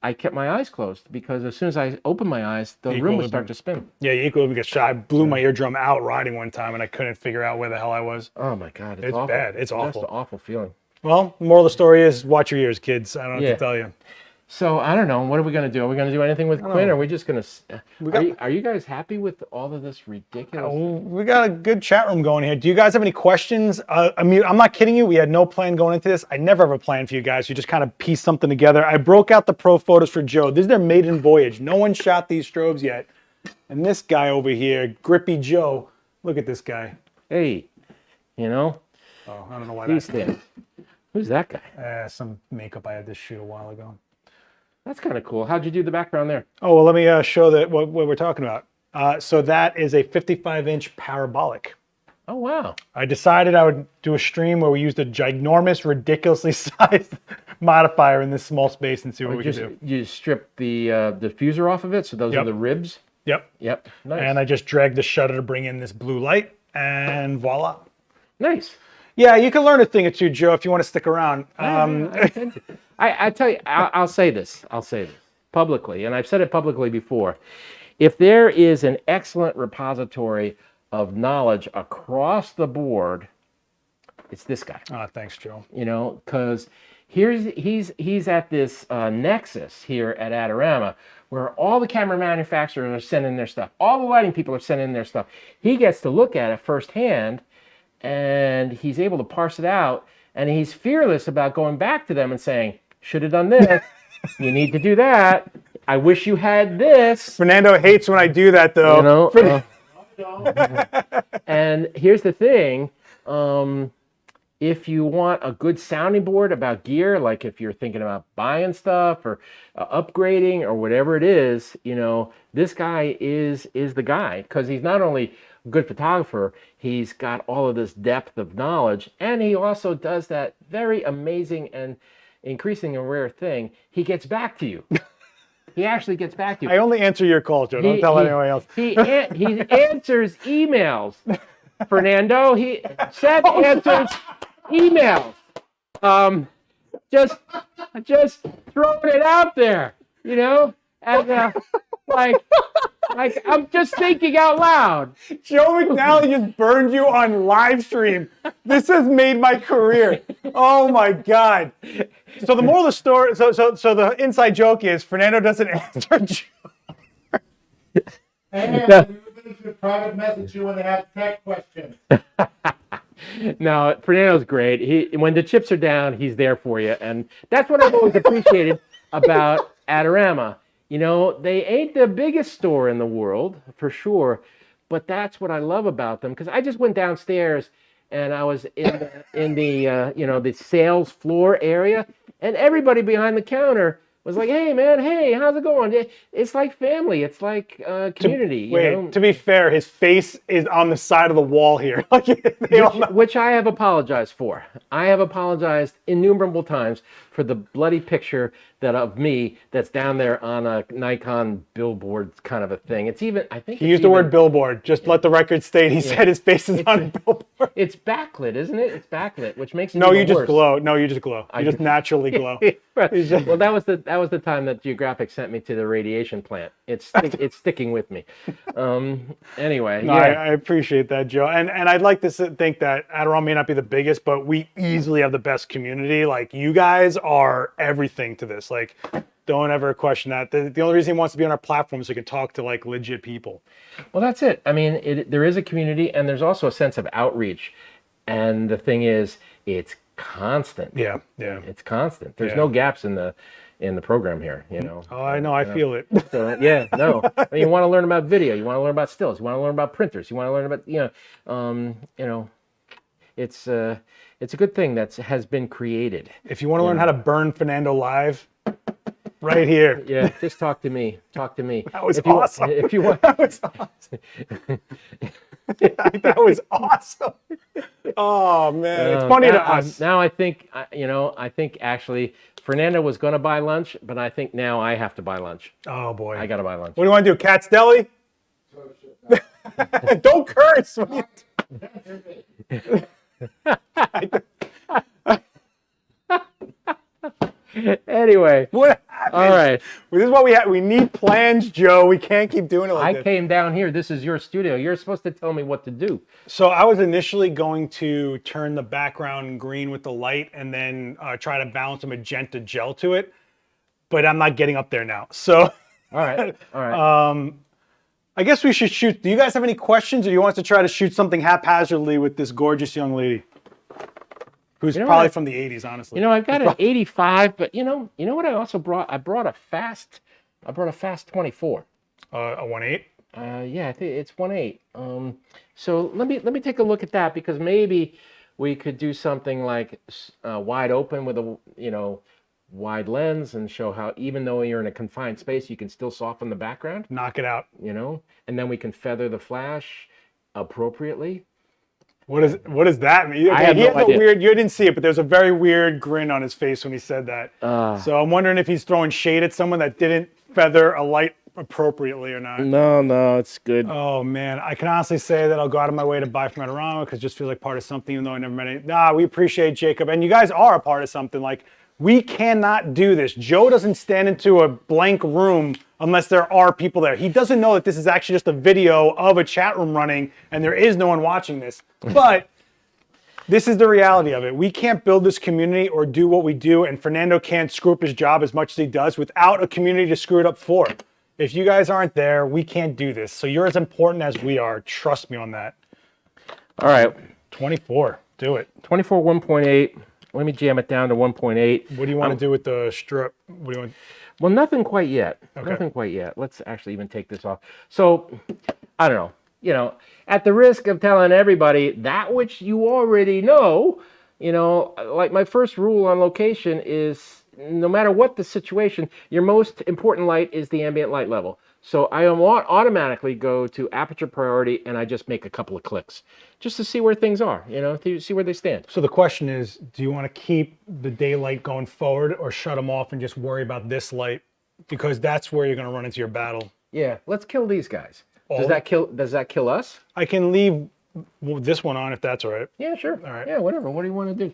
I kept my eyes closed because as soon as I opened my eyes, the room would start to spin. Yeah, you equally get shot. I blew my eardrum out riding one time, and I couldn't figure out where the hell I was. Oh my God, It's awful. bad. It's awful. Just an awful feeling. Well, moral of the story is watch your ears, kids. I don't know what to tell you. So I don't know. What are we going to do? Are we going to do anything with Quinn? Or are we just going to? Are you guys happy with all of this ridiculous? We got a good chat room going here. Do you guys have any questions? I mean, I'm not kidding you. We had no plan going into this. I never have a plan for you guys. You just kind of piece something together. I broke out the pro photos for Joe. This is their maiden voyage. No one shot these strobes yet. And this guy over here, Grippy Joe. Look at this guy. Hey, Oh, I don't know why Who's that's Who's that guy? some makeup I had this shoot a while ago. That's kind of cool. How'd you do the background there? Oh, well, let me show what we're talking about. So that is a 55-inch parabolic. Oh, wow. I decided I would do a stream where we used a ginormous, ridiculously sized modifier in this small space and see what we can do. You strip the diffuser off of it, so those are the ribs? Yep. Yep. Nice. And I just dragged the shutter to bring in this blue light, and voila. Nice. Yeah, you can learn a thing or two, Joe, if you want to stick around. I tell you, I'll say this publicly, and I've said it publicly before. If there is an excellent repository of knowledge across the board, it's this guy. Thanks, Joe. Because he's at this nexus here at Adorama where all the camera manufacturers are sending their stuff. All the lighting people are sending their stuff. He gets to look at it firsthand, and he's able to parse it out, and he's fearless about going back to them and saying, should have done this. You need to do that. I wish you had this. Fernando hates when I do that, though. And here's the thing. If you want a good sounding board about gear, like if you're thinking about buying stuff or upgrading or whatever it is, this guy is the guy, because he's not only a good photographer, he's got all of this depth of knowledge, and he also does that very amazing and increasing and rare thing. He gets back to you. He actually gets back to you. I only answer your calls, Joe. Don't tell anyone else. He answers emails, Fernando. Seth answers emails. Just throwing it out there, and like I'm just thinking out loud. Joe McNally just burned you on live stream. This has made my career. Oh my God. So the moral of the story, so the inside joke is Fernando doesn't answer Joe. And we should private message you when they have tech questions. No, Fernando's great. When the chips are down, he's there for you. And that's what I've always appreciated about Adorama. They ain't the biggest store in the world, for sure, but that's what I love about them, because I just went downstairs and I was in the sales floor area, and everybody behind the counter was like, hey man, hey, how's it going? It's like family. It's like community. To be fair, his face is on the side of the wall here. Which I have apologized for. I have apologized innumerable times for the bloody picture of me that's down there on a Nikon billboard kind of a thing. It's even, I think he used the word billboard. Just let the record state he said his face is on a billboard. It's backlit, isn't it? It's backlit, which makes it No, even you just worse. glow. No, you just glow. You just naturally glow. Well, that was the time that Geographic sent me to the radiation plant. It's sticking with me. Anyway, no, I appreciate that, Joe. And I'd like to think that Adderall may not be the biggest, but we easily have the best community. Like, you guys are everything to this. Like, don't ever question that. The only reason he wants to be on our platform is so he can talk to like legit people. Well, that's it. I mean, there is a community, and there's also a sense of outreach. And the thing is, it's constant. Yeah. It's constant. There's no gaps in the program here, you know. Oh, I know. I feel it. So, I mean, you want to learn about video. You want to learn about stills. You want to learn about printers. You want to learn about, it's a good thing that has been created. If you want to learn how to burn Fernando live, right here. Yeah, just talk to me. Talk to me. That was awesome. If you want, that was awesome. That was awesome. Oh man, it's funny to us. Now I think actually Fernando was going to buy lunch, but I think now I have to buy lunch. Oh boy, I got to buy lunch. What do you want to do? Cat's Deli? Don't curse. Anyway, what happened? All right. Well, this is what we have. We need plans, Joe. We can't keep doing it like this. I came down here. This is your studio. You're supposed to tell me what to do. So I was initially going to turn the background green with the light and then try to balance a magenta gel to it, but I'm not getting up there now. So, all right. I guess we should shoot. Do you guys have any questions, or do you want us to try to shoot something haphazardly with this gorgeous young lady? Who's probably from the 80s, honestly. I've got an 85, but you know what I also brought? I brought a fast 24. A 1.8? Yeah, I think it's 1.8. So let me take a look at that, because maybe we could do something like wide open with a wide lens and show how, even though you're in a confined space, you can still soften the background. Knock it out. And then we can feather the flash appropriately. What does that mean? I have no idea. You didn't see it, but there's a very weird grin on his face when he said that. So I'm wondering if he's throwing shade at someone that didn't feather a light appropriately or not. No, it's good. Oh man, I can honestly say that I'll go out of my way to buy from Adorama because it just feels like part of something, even though I never met any. We appreciate Jacob, and you guys are a part of something. Like, we cannot do this. Joe doesn't stand into a blank room unless there are people there. He doesn't know that this is actually just a video of a chat room running and there is no one watching this. But this is the reality of it. We can't build this community or do what we do, and Fernando can't screw up his job as much as he does without a community to screw it up for. If you guys aren't there, we can't do this. So you're as important as we are. Trust me on that. All right. 24. Do it. 24 1.8. Let me jam it down to 1.8. What do you want to do with the strip? What do you want? Well, nothing quite yet. Okay. Nothing quite yet. Let's actually even take this off. So, I don't know. At the risk of telling everybody that which you already know, like my first rule on location is, no matter what the situation, your most important light is the ambient light level. So I automatically go to aperture priority, and I just make a couple of clicks just to see where things are, to see where they stand. So the question is, do you want to keep the daylight going forward or shut them off and just worry about this light? Because that's where you're going to run into your battle. Yeah, let's kill these guys. Does that kill us? I can leave this one on if that's all right. Yeah, sure. All right. Yeah, whatever. What do you want to do?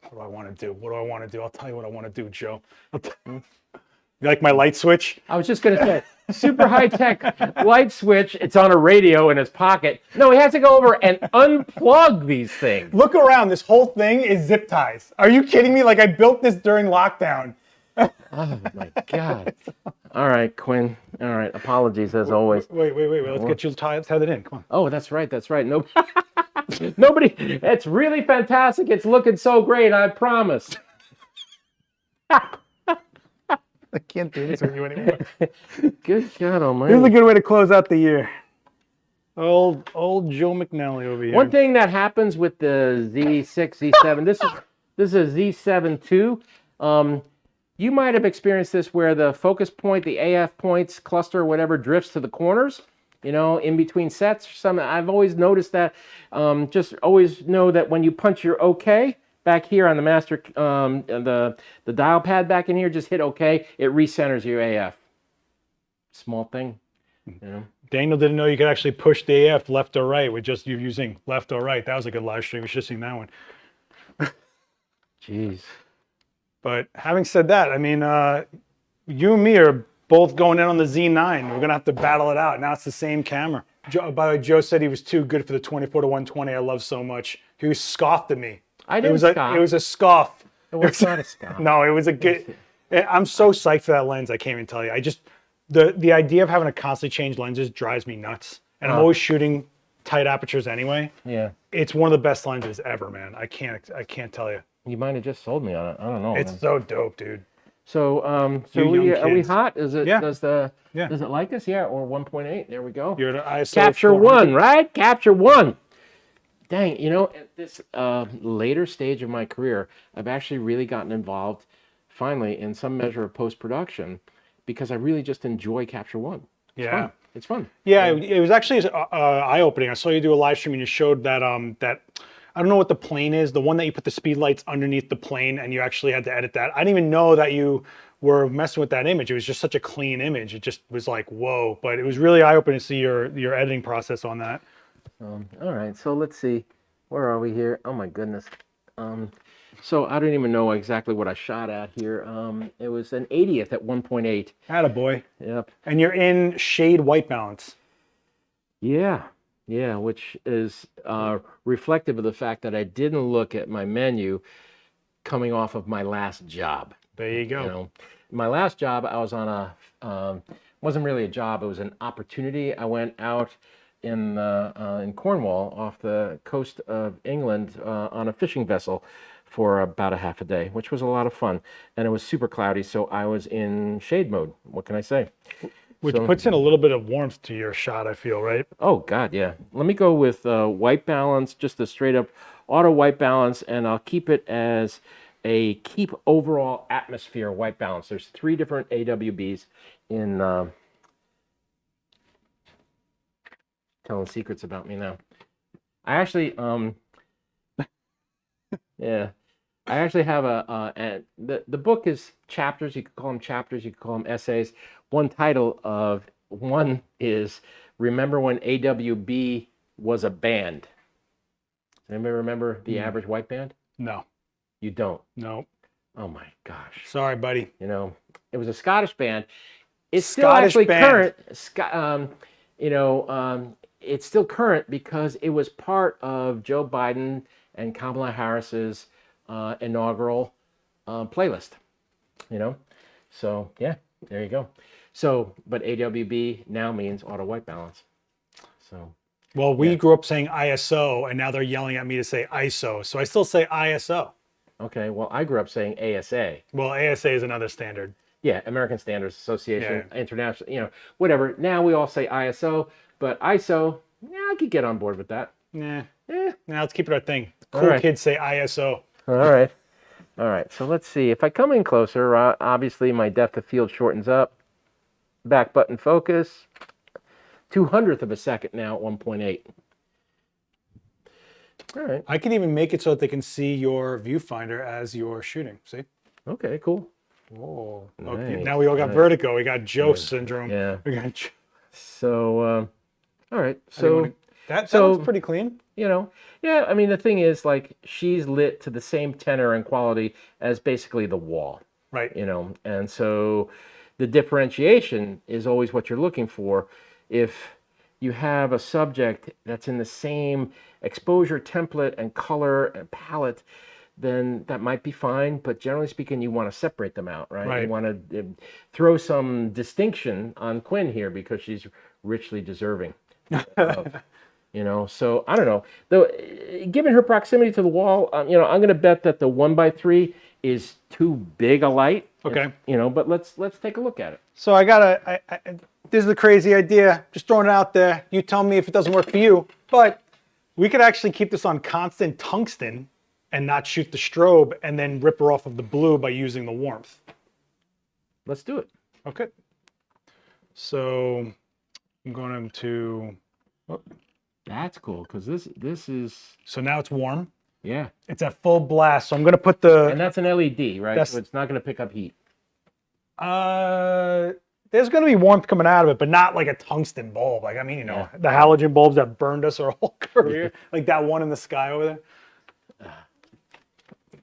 What do I want to do? I'll tell you what I want to do, Joe. You like my light switch? I was just going to say, super high-tech light switch. It's on a radio in his pocket. No, he has to go over and unplug these things. Look around. This whole thing is zip ties. Are you kidding me? Like, I built this during lockdown. Oh, my God. All right, Quinn. All right. Apologies, as always. Wait. Let's get you tethered in. Come on. Oh, that's right. No, nobody. It's really fantastic. It's looking so great. I promise. I can't do this with you anymore. Good God Almighty. This is a good way to close out the year. Old Joe McNally over here. One thing that happens with the Z6, Z7. This is a Z7 II. You might have experienced this where the focus point, the AF points, cluster, whatever, drifts to the corners, in between sets. I've always noticed that. Just always know that when you punch your OK back here on the master, the dial pad back in here, just hit OK. It recenters your AF. Small thing, Daniel didn't know you could actually push the AF left or right with just you using left or right. That was a good live stream. You should have seen that one. Jeez. But having said that, I mean, you and me are both going in on the Z9. We're gonna have to battle it out. Now it's the same camera. By the way, Joe said he was too good for the 24 to 120. I love so much. He was scoffed at me. I didn't scoff. It was a scoff. It was not a scoff. No, it was a good. I'm so psyched for that lens. I can't even tell you. I just the idea of having to constantly change lenses drives me nuts. And I'm always shooting tight apertures anyway. Yeah. It's one of the best lenses ever, man. I can't tell you. You might have just sold me on it. I don't know. It's so dope, dude. So, are we hot? Is it? Yeah. Does it like us? Yeah. Or 1.8? There we go. You're at ISO Capture 400. one, right? Capture one. Dang, at this later stage of my career, I've actually really gotten involved, finally, in some measure of post-production, because I really just enjoy Capture One. It's fun. Yeah, it was actually eye-opening. I saw you do a live stream and you showed that that I don't know what the plane is, the one that you put the speed lights underneath the plane and you actually had to edit that. I didn't even know that you were messing with that image. It was just such a clean image. It just was like, whoa. But it was really eye-opening to see your editing process on that. All right, so let's see. Where are we here? Oh my goodness. So I don't even know exactly what I shot at here. It was an 80th at 1.8. Attaboy. Yep. And you're in shade white balance. Yeah, which is reflective of the fact that I didn't look at my menu coming off of my last job. There you go. My last job, I was on wasn't really a job, it was an opportunity. I went out in Cornwall off the coast of England on a fishing vessel for about a half a day, which was a lot of fun. And it was super cloudy, so I was in shade mode. What can I say? Which puts in a little bit of warmth to your shot, I feel, right? Oh, God, yeah. Let me go with white balance, just a straight up auto white balance, and I'll keep it as a keep overall atmosphere white balance. There's 3 different AWBs in telling secrets about me now. I actually, yeah. I actually have the book is chapters. You could call them chapters. You could call them essays. One title of one is "Remember When AWB Was a Band." Does anybody remember the average white band? No. You don't? No. Oh my gosh. Sorry, buddy. It was a Scottish band. It's Scottish still actually band. current. It's still current because it was part of Joe Biden and Kamala Harris's inaugural playlist, So yeah, there you go. So, but AWB now means auto white balance. So. Well, we grew up saying ISO, and now they're yelling at me to say ISO. So I still say ISO. Okay. Well, I grew up saying ASA. Well, ASA is another standard. Yeah, American Standards Association, International. Whatever. Now we all say ISO, but ISO. Yeah, I could get on board with that. Nah. Now let's keep it our thing. Cool kids say ISO. All right. So let's see. If I come in closer, obviously my depth of field shortens up. Back button focus. 200th of a second now at 1.8. All right. I can even make it so that they can see your viewfinder as you're shooting. See? Okay, cool. Oh. Nice, Okay. Now we all got vertigo. We got Joe syndrome. Yeah. We got. So, all right. So that looks pretty clean. Yeah. I mean, the thing is, like, she's lit to the same tenor and quality as basically the wall. Right. And so the differentiation is always what you're looking for. If you have a subject that's in the same exposure template and color and palette, then that might be fine. But generally speaking, you want to separate them out, right? You want to throw some distinction on Quinn here because she's richly deserving. So I don't know. Though, given her proximity to the wall, I'm going to bet that the 1x3 is too big a light. Okay. But let's take a look at it. So this is a crazy idea. Just throwing it out there. You tell me if it doesn't work for you. But we could actually keep this on constant tungsten and not shoot the strobe and then rip her off of the blue by using the warmth. let's do it. Okay. So I'm going to. Oh, That's cool because this is so now it's warm. yeah, It's at full blast. So I'm going to put the. and that's an LED, right? That's- So it's not going to pick up heat. There's going to be warmth coming out of it, but not like a tungsten bulb. Like, I mean, the halogen bulbs that burned us our whole career, like that one in the sky over there.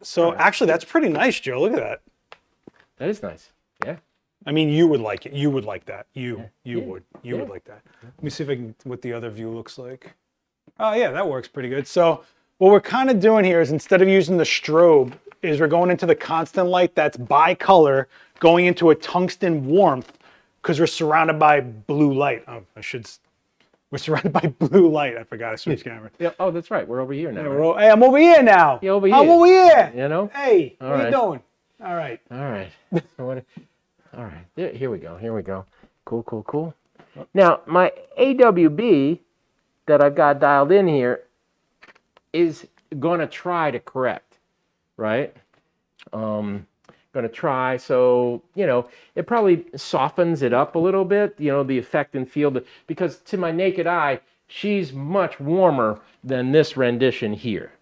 So actually, that's pretty nice, Joe. Look at that. That is nice. Yeah. I mean, you would like it. You would like that. You Yeah. would like that. Let me see if I can, what the other view looks like. Oh yeah, that works pretty good. So what we're kind of doing here is instead of using the strobe, is we're going into the constant light that's bicolor, going into a tungsten warmth, because we're surrounded by blue light. Oh, we're surrounded by blue light. I forgot to switch camera. Yeah. Oh, that's right. We're over here now. Yeah, right? hey, I'm over here now. You're over I'm here. over here. You know? Hey, All what are right. you doing? All right. All right. All right. Here we go. Here we go. Cool. Now, my AWB that I've got dialed in here is going to try to correct, right? Going to try. So, it probably softens it up a little bit, the effect and feel. Because to my naked eye, she's much warmer than this rendition here,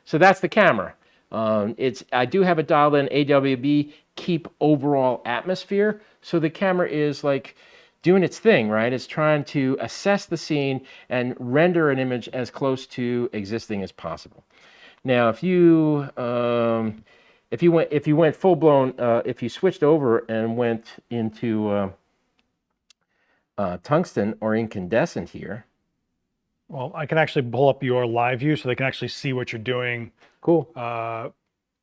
So that's the camera. I do have it dialed in AWB, keep overall atmosphere. So the camera is like doing its thing, right? It's trying to assess the scene and render an image as close to existing as possible. Now, if you went full blown, if you switched over and went into tungsten or incandescent here. Well, I can actually pull up your live view so they can actually see what you're doing. Cool.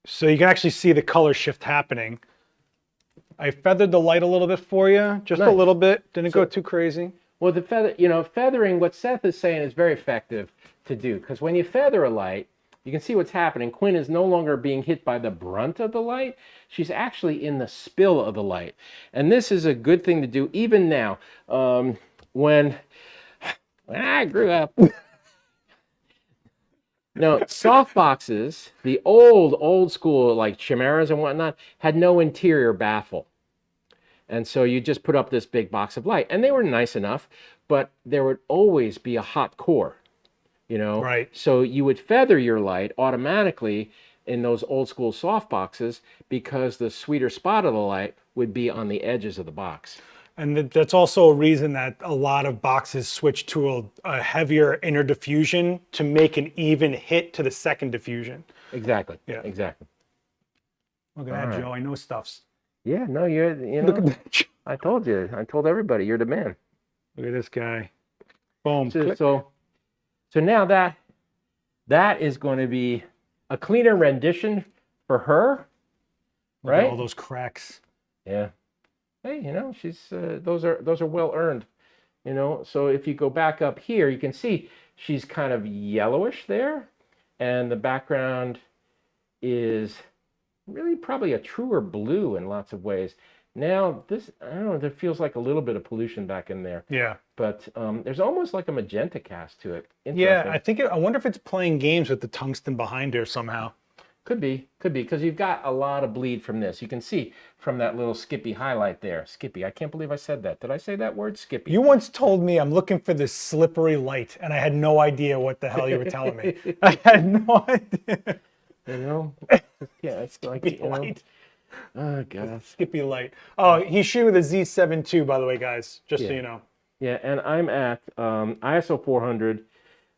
So you can actually see the color shift happening. I feathered the light a little bit for you, just a Nice. little bit. Didn't go too crazy. Well, the feathering, what Seth is saying is very effective to do, because when you feather a light, you can see what's happening. Quinn is no longer being hit by the brunt of the light. She's actually in the spill of the light. And this is a good thing to do even now. When I grew up, soft boxes, the old school, like chimeras and whatnot, had no interior baffle. And so you just put up this big box of light. And they were nice enough, but there would always be a hot core, Right. So you would feather your light automatically in those old school soft boxes because the sweeter spot of the light would be on the edges of the box. And that's also a reason that a lot of boxes switch to a heavier inner diffusion to make an even hit to the second diffusion. Exactly. Yeah. Exactly. Look at that, All right. Joe. I know stuffs. Yeah, no, Look at that. Joe. I told you. I told everybody you're the man. Look at this guy. Boom. So, Click. so now that is going to be a cleaner rendition for her, Look at right? all those cracks. Yeah. Hey, she's those are well earned. So if you go back up here, you can see she's kind of yellowish there, and the background is really probably a truer blue in lots of ways. Now this, I don't know, there feels like a little bit of pollution back in there. Yeah. But there's almost like a magenta cast to it. Yeah, Interesting. I wonder if it's playing games with the tungsten behind her somehow. Could be, because you've got a lot of bleed from this. You can see from that little Skippy highlight there. Skippy, I can't believe I said that. Did I say that word, Skippy? You once told me I'm looking for this slippery light, and I had no idea what the hell you were telling me. I had no idea. Yeah, it's like, Skippy light. Oh, God. Skippy light. Oh, he's shooting with a Z7 II, by the way, guys, just so you know. Yeah, and I'm at ISO 400.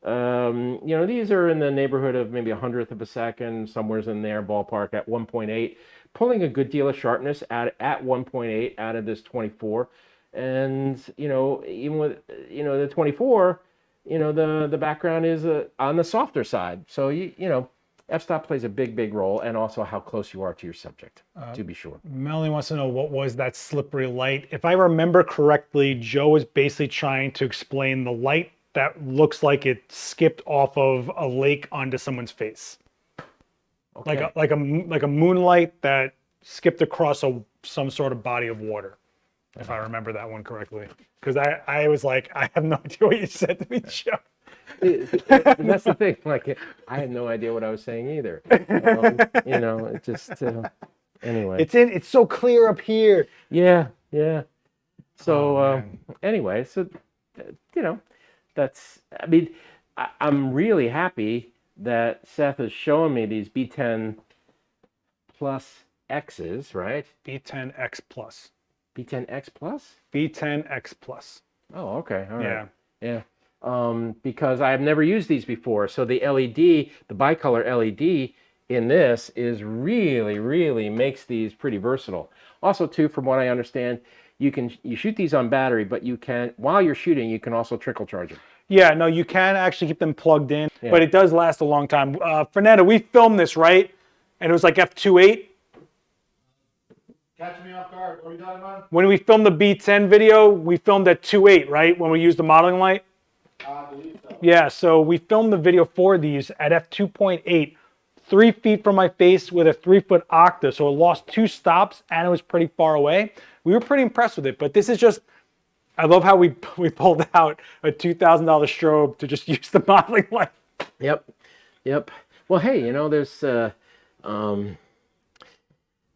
These are in the neighborhood of maybe 100th of a second, somewhere's in there, ballpark at 1.8, pulling a good deal of sharpness at 1.8 out of this 24. And, even with, the 24, the background is on the softer side. So, f-stop plays a big role, and also how close you are to your subject, to be sure. Melanie wants to know what was that slippery light. If I remember correctly, Joe was basically trying to explain the light that looks like it skipped off of a lake onto someone's face. Okay. Like a moonlight that skipped across some sort of body of water, if I remember that one correctly. Because I was like, I have no idea what you said to me, Joe. That's the thing. Like, I had no idea what I was saying either. It just Anyway. It's so clear up here. Yeah. So man. anyway, so you know, I mean, I'm really happy that Seth is showing me these B10 Plus X's, right? B10X Plus. B10X Plus? B10X Plus. Oh, okay. All right. Yeah. Yeah. Because I've never used these before. So the LED, the bicolor LED in this is really makes these pretty versatile. Also, too, from what I understand, you shoot these on battery, but you can, while you're shooting, you can also trickle charge them. Yeah, no, you can actually keep them plugged in, Yeah. but it does last a long time. Fernanda, we filmed this, right? And it was like f2.8. Catch me off guard. What are we talking about? When we filmed the B10 video, we filmed at 2.8, right? When we used the modeling light. I believe so. Yeah, so we filmed the video for these at f2.8, 3 feet from my face with a 3-foot octa. So it lost 2 stops and it was pretty far away. We were pretty impressed with it, but this is just, I love how we pulled out a $2,000 strobe to just use the modeling light. Yep. Well, hey,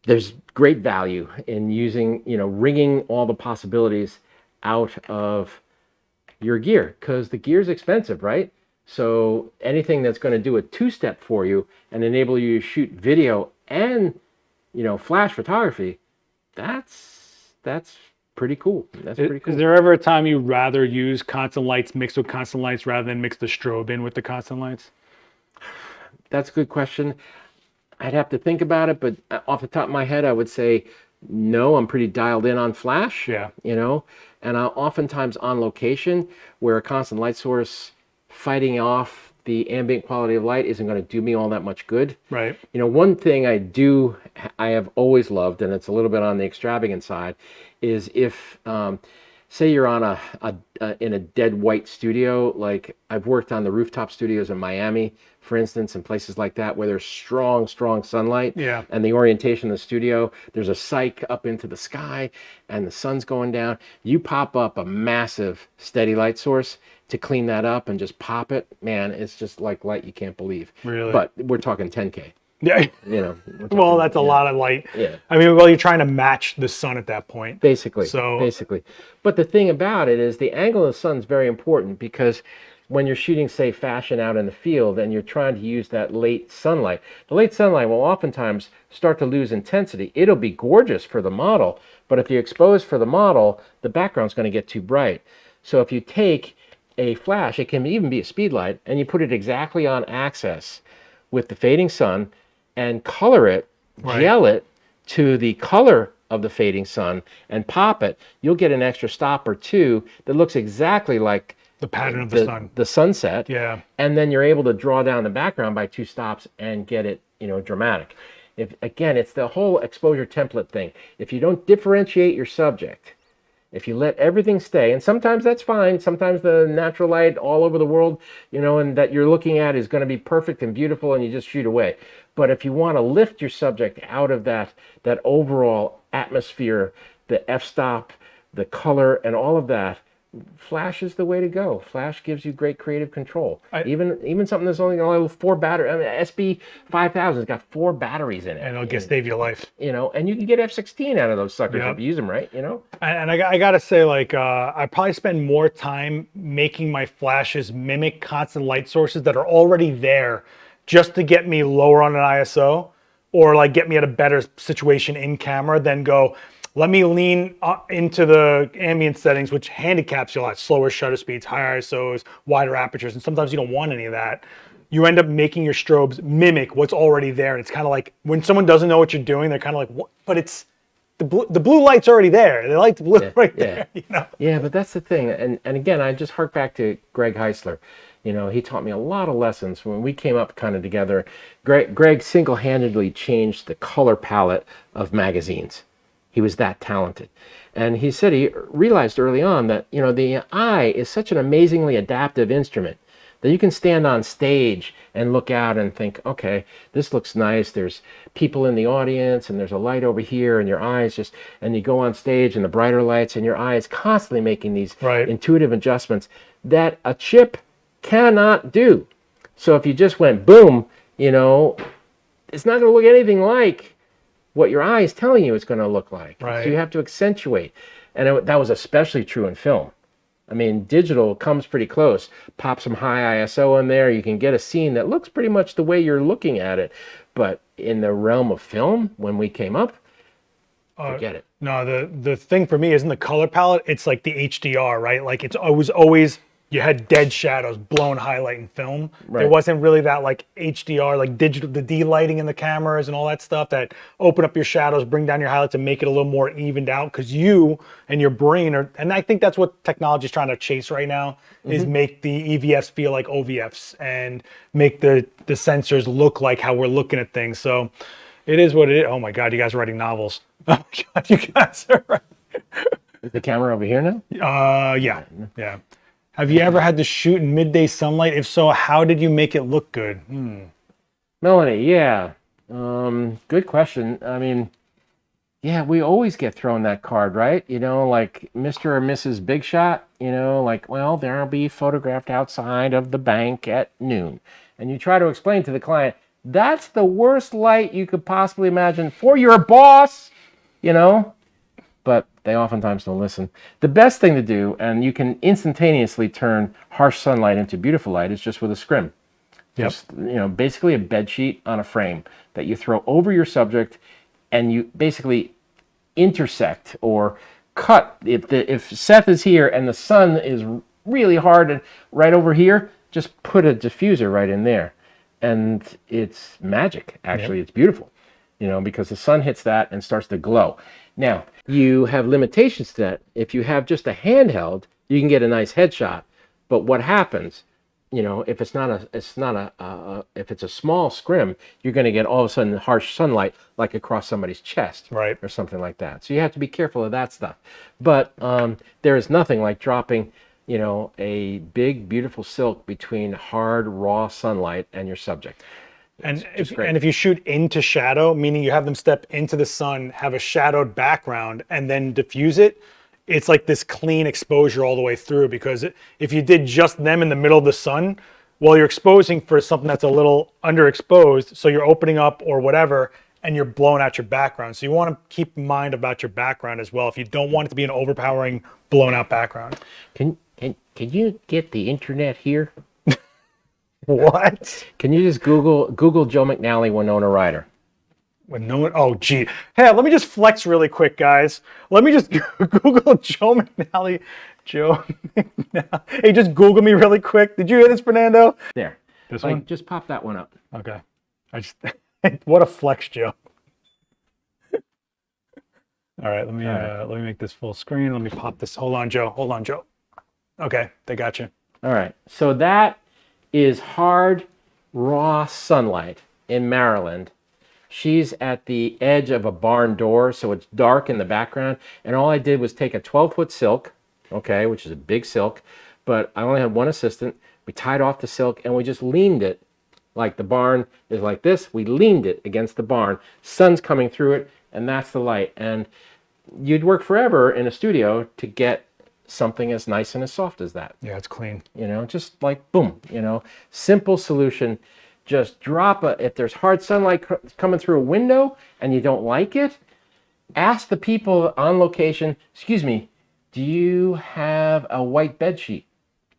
there's great value in using, wringing all the possibilities out of your gear, because the gear's expensive, right? So anything that's going to do a 2-step for you and enable you to shoot video and, flash photography, that's pretty cool. That's pretty cool. Is there ever a time you'd rather use constant lights mixed with constant lights rather than mix the strobe in with the constant lights? That's a good question. I'd have to think about it, but off the top of my head, I would say no. I'm pretty dialed in on flash. Yeah. And oftentimes on location where a constant light source fighting off the ambient quality of light isn't going to do me all that much good. Right. One thing I have always loved, and it's a little bit on the extravagant side, is if, say you're on in a dead white studio, like I've worked on the rooftop studios in Miami, for instance, and places like that where there's strong sunlight. Yeah. And the orientation of the studio, there's a cyc up into the sky and the sun's going down. You pop up a massive steady light source to clean that up and just pop it. Man, it's just like light you can't believe. Really? But we're talking 10K. Yeah. Well, that's a lot of light. Yeah. I mean, well, you're trying to match the sun at that point. Basically. So But the thing about it is the angle of the sun is very important, because when you're shooting, say, fashion out in the field and you're trying to use that late sunlight, the late sunlight will oftentimes start to lose intensity. It'll be gorgeous for the model, but if you expose for the model, the background's going to get too bright. So if you take a flash, it can even be a speed light, and you put it exactly on axis with the fading sun and color it, gel it to the color of the fading sun and pop it, you'll get an extra stop or two that looks exactly like the pattern of the sun. The sunset. Yeah. And then you're able to draw down the background by 2 stops and get it, dramatic. Again, it's the whole exposure template thing. If you don't differentiate your subject, if you let everything stay, and sometimes that's fine, sometimes the natural light all over the world, and that you're looking at is going to be perfect and beautiful and you just shoot away. But if you want to lift your subject out of that overall atmosphere, the f-stop, the color, and all of that, flash is the way to go. Flash gives you great creative control. Even something that's only 4 batteries. I mean, SB 5000's got 4 batteries in it, and it'll save your life. And you can get F16 out of those suckers if you use them right. And I gotta say, like, I probably spend more time making my flashes mimic constant light sources that are already there, just to get me lower on an ISO, or like get me at a better situation in camera than go, let me lean into the ambient settings, which handicaps you a lot. Slower shutter speeds, higher ISOs, wider apertures, and sometimes you don't want any of that. You end up making your strobes mimic what's already there, and it's kind of like when someone doesn't know what you're doing, they're kind of like, "What?" But it's the blue light's already there. They like the blue there. Yeah, but that's the thing. And again, I just hark back to Greg Heisler. He taught me a lot of lessons when we came up kind of together. Greg single-handedly changed the color palette of magazines. He was that talented. And he said he realized early on that, the eye is such an amazingly adaptive instrument that you can stand on stage and look out and think, okay, this looks nice. There's people in the audience and there's a light over here, and your eyes and you go on stage and the brighter lights, and your eye is constantly making these intuitive adjustments that a chip cannot do. So if you just went boom, it's not going to look anything like what your eye is telling you it's going to look like. Right. So you have to accentuate. And that was especially true in film. I mean, digital comes pretty close. Pop some high ISO in there, you can get a scene that looks pretty much the way you're looking at it. But in the realm of film, when we came up, forget it. No, the thing for me isn't the color palette, it's like the HDR, right? Like it was always, you had dead shadows, blown highlight in film. Right. There wasn't really that like HDR, like digital, the D-lighting in the cameras and all that stuff that open up your shadows, bring down your highlights and make it a little more evened out, because you and your brain are, and I think that's what technology is trying to chase right now, is make the EVFs feel like OVFs and make the sensors look like how we're looking at things. So it is what it is. Oh my God, you guys are writing novels. Oh my God, you guys are writing. Is the camera over here now? Yeah. Have you ever had to shoot in midday sunlight? If so, how did you make it look good? Melanie, yeah. Good question. I mean, yeah, we always get thrown that card, right? You know, like Mr. or Mrs. Big Shot, you know, like, well, there'll be photographed outside of the bank at noon. And you try to explain to the client, that's the worst light you could possibly imagine for your boss, you know? But they oftentimes don't listen. The best thing to do, and you can instantaneously turn harsh sunlight into beautiful light, is just with a scrim. Just, you know, basically a bed sheet on a frame that you throw over your subject, and you basically intersect or cut. If Seth is here and the sun is really hard and right over here, just put a diffuser right in there. And it's magic, actually. It's beautiful, you know, because the sun hits that and starts to glow. Now, you have limitations to that. If you have just a handheld, you can get a nice headshot. But what happens, you know, if it's a small scrim, you're going to get all of a sudden harsh sunlight, like across somebody's chest, Right. or something like that. So you have to be careful of that stuff. But there is nothing like dropping, you know, a big, beautiful silk between hard, raw sunlight and your subject. And if you shoot into shadow, meaning you have them step into the sun, have a shadowed background, and then diffuse it, it's like this clean exposure all the way through. Because if you did just them in the middle of the sun, well, you're exposing for something that's a little underexposed, so you're opening up or whatever, and you're blowing out your background. So you want to keep in mind about your background as well, if you don't want it to be an overpowering, blown out background. Can you get the internet here? What? Can you just Google Joe McNally Winona Ryder? When no one, oh gee. Hey, let me just flex really quick, guys. Let me just Google Joe McNally. Hey, just Google me really quick. Did you hear this, Fernando? There. This Like, one? just pop that one up. Okay. What a flex, Joe. All right, let me make this full screen. Let me pop this. Hold on, Joe. Okay, they got you. All right. So that is hard, raw sunlight in Maryland. She's at the edge of a barn door, so it's dark in the background. And all I did was take a 12-foot silk, okay, which is a big silk, but I only had one assistant. We tied off the silk and we just leaned it, like the barn is like this. We leaned it against the barn. Sun's coming through it, and that's the light. And you'd work forever in a studio to get something as nice and as soft as that. Yeah, it's clean. You know, just like boom, you know, simple solution. Just drop if there's hard sunlight coming through a window and you don't like it, ask the people on location, excuse me, do you have a white bed sheet?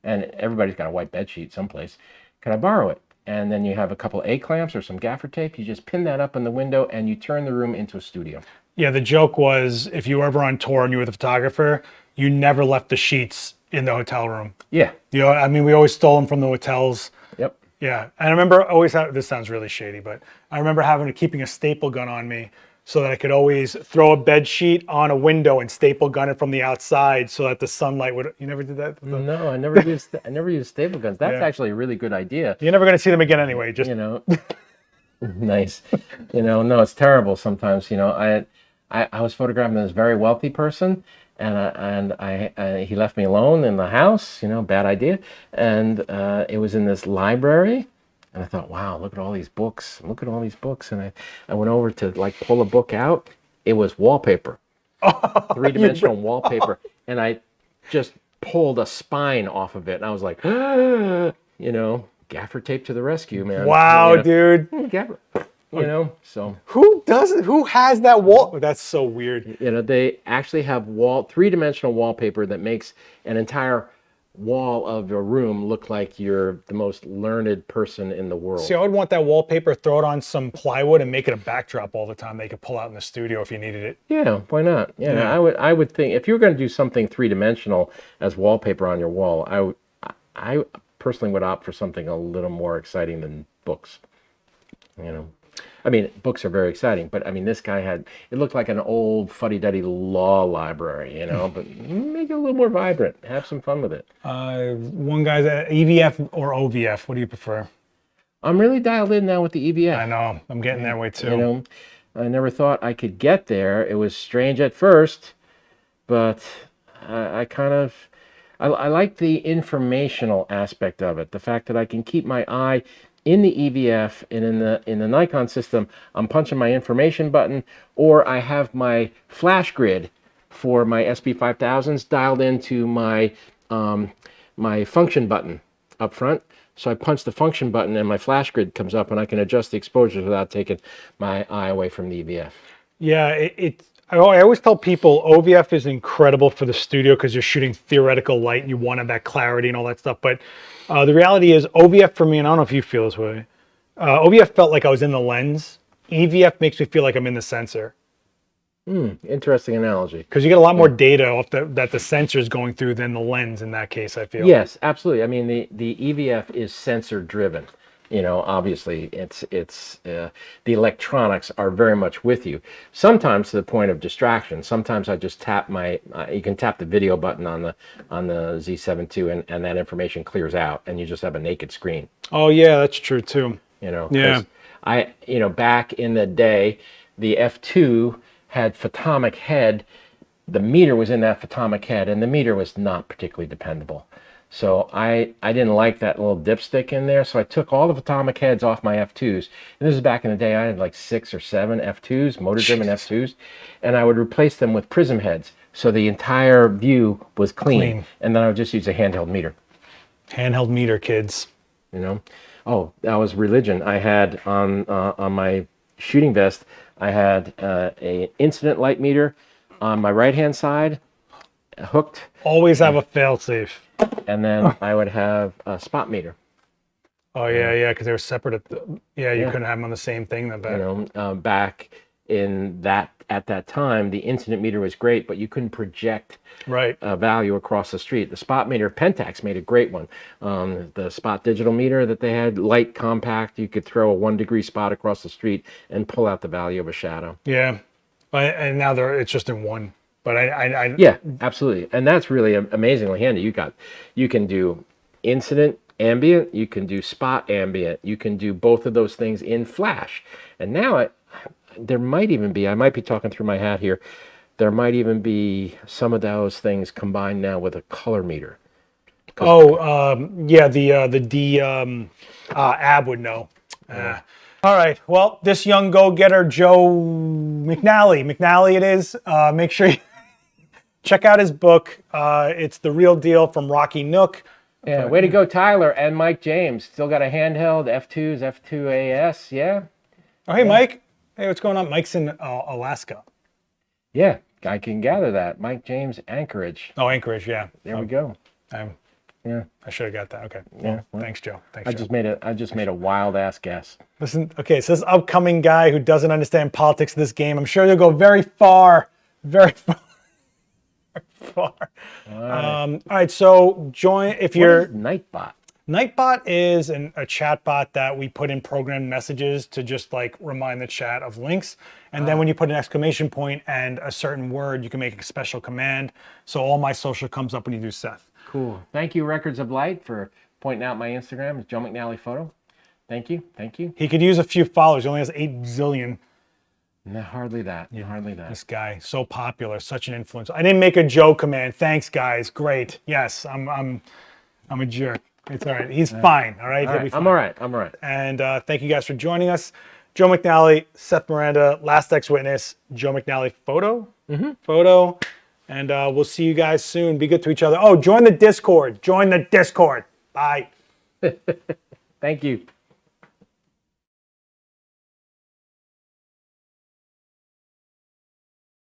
And everybody's got a white bed sheet someplace. Can I borrow it? And then you have a couple A-clamps or some gaffer tape. You just pin that up in the window and you turn the room into a studio. Yeah, the joke was if you were ever on tour and you were the photographer, you never left the sheets in the hotel room. Yeah. You know, I mean, we always stole them from the hotels. Yep. Yeah, and I remember always this sounds really shady, but I remember keeping a staple gun on me so that I could always throw a bed sheet on a window and staple gun it from the outside so that the sunlight would. You never did that? No, I never used staple guns. That's actually a really good idea. You're never going to see them again anyway. Just you know, nice. You know, no, it's terrible sometimes. You know, I was photographing this very wealthy person. And he left me alone in the house, you know, bad idea. And it was in this library. And I thought, wow, look at all these books. Look at all these books. And I went over to like pull a book out. It was wallpaper, three-dimensional wallpaper. And I just pulled a spine off of it. And I was like, you know, gaffer tape to the rescue, man. wow, you know, dude. Gaffer. you know, so. Who doesn't? Who has that wall? That's so weird. You know, they actually have three-dimensional wallpaper that makes an entire wall of your room look like you're the most learned person in the world. See, I would want that wallpaper, throw it on some plywood and make it a backdrop all the time. They could pull out in the studio if you needed it. Yeah, why not? Yeah, I would think if you were going to do something three-dimensional as wallpaper on your wall, I personally would opt for something a little more exciting than books. You know, I mean, books are very exciting, but I mean, this guy it looked like an old fuddy-duddy law library, you know, but make it a little more vibrant. Have some fun with it. One guy's EVF or OVF. What do you prefer? I'm really dialed in now with the EVF. I know. I'm getting that way too. You know, I never thought I could get there. It was strange at first, but I like the informational aspect of it. The fact that I can keep my eye in the EVF and in the Nikon system, I'm punching my information button, or I have my flash grid for my SB5000s dialed into my my function button up front. So I punch the function button and my flash grid comes up, and I can adjust the exposures without taking my eye away from the EVF. Yeah, I always tell people OVF is incredible for the studio because you're shooting theoretical light and you want to have that clarity and all that stuff. But the reality is OVF for me, and I don't know if you feel this way, OVF felt like I was in the lens. EVF makes me feel like I'm in the sensor. Interesting analogy. Because you get a lot more data that the sensor is going through than the lens in that case, I feel. Yes, absolutely. I mean, the EVF is sensor driven. You know, obviously, it's the electronics are very much with you. Sometimes to the point of distraction. Sometimes I just tap you can tap the video button on the Z7 II, and that information clears out, and you just have a naked screen. Oh yeah, that's true too. You know, yeah. Back in the day, the F2 had photomic head. The meter was in that photomic head, and the meter was not particularly dependable. So I didn't like that little dipstick in there, so I took all the photomic heads off my F2s. And this is back in the day, I had like 6 or 7 F2s, motor-driven F2s, and I would replace them with prism heads, so the entire view was clean. And then I would just use a handheld meter. Handheld meter, kids. You know? Oh, that was religion. I had on my shooting vest, I had an incident light meter on my right-hand side, hooked. Always have a fail-safe. And then I would have a spot meter. Oh yeah, because they were separate. You couldn't have them on the same thing. You know, back at that time, the incident meter was great, but you couldn't project value across the street. The spot meter, Pentax made a great one. The spot digital meter that they had, light, compact. You could throw a 1-degree spot across the street and pull out the value of a shadow. Yeah, and now it's just in one. But yeah, absolutely, and that's really amazingly handy. You can do incident ambient, you can do spot ambient, you can do both of those things in flash. And now there might even be, I might be talking through my hat here, there might even be some of those things combined now with a color meter. The D AB would know. All right. Well, this young go-getter, Joe McNally it is. Make sure you check out his book. It's The Real Deal from Rocky Nook. Yeah, way to go, Tyler and Mike James. Still got a handheld F2s, F2AS, yeah? Oh, hey, Mike. Hey, what's going on? Mike's in Alaska. Yeah, I can gather that. Mike James, Anchorage. Oh, Anchorage, yeah. There we go. Yeah, I should have got that. Okay. Well, thanks, Joe. I just made a wild ass guess. Listen, okay, so this upcoming guy who doesn't understand politics of this game, I'm sure you'll go very far, very far. All right, so join if you're Nightbot. Nightbot is a chat bot that we put in programmed messages to just like remind the chat of links. And then when you put an exclamation point and a certain word, you can make a special command. So all my social comes up when you do Seth. Cool. Thank you, Records of Light, for pointing out my Instagram. It's Joe McNally Photo. Thank you. Thank you. He could use a few followers. He only has 8 zillion. No, hardly that. Yeah, hardly that. This guy, so popular, such an influence. I didn't make a Joe command. Thanks, guys. Great. Yes, I'm a jerk. It's all right. He's fine. All right. He'll be fine. I'm all right. And thank you guys for joining us. Joe McNally, Seth Miranda, Last Ex Witness, Joe McNally Photo. Photo. And we'll see you guys soon. Be good to each other. Oh, join the Discord. Bye. Thank you.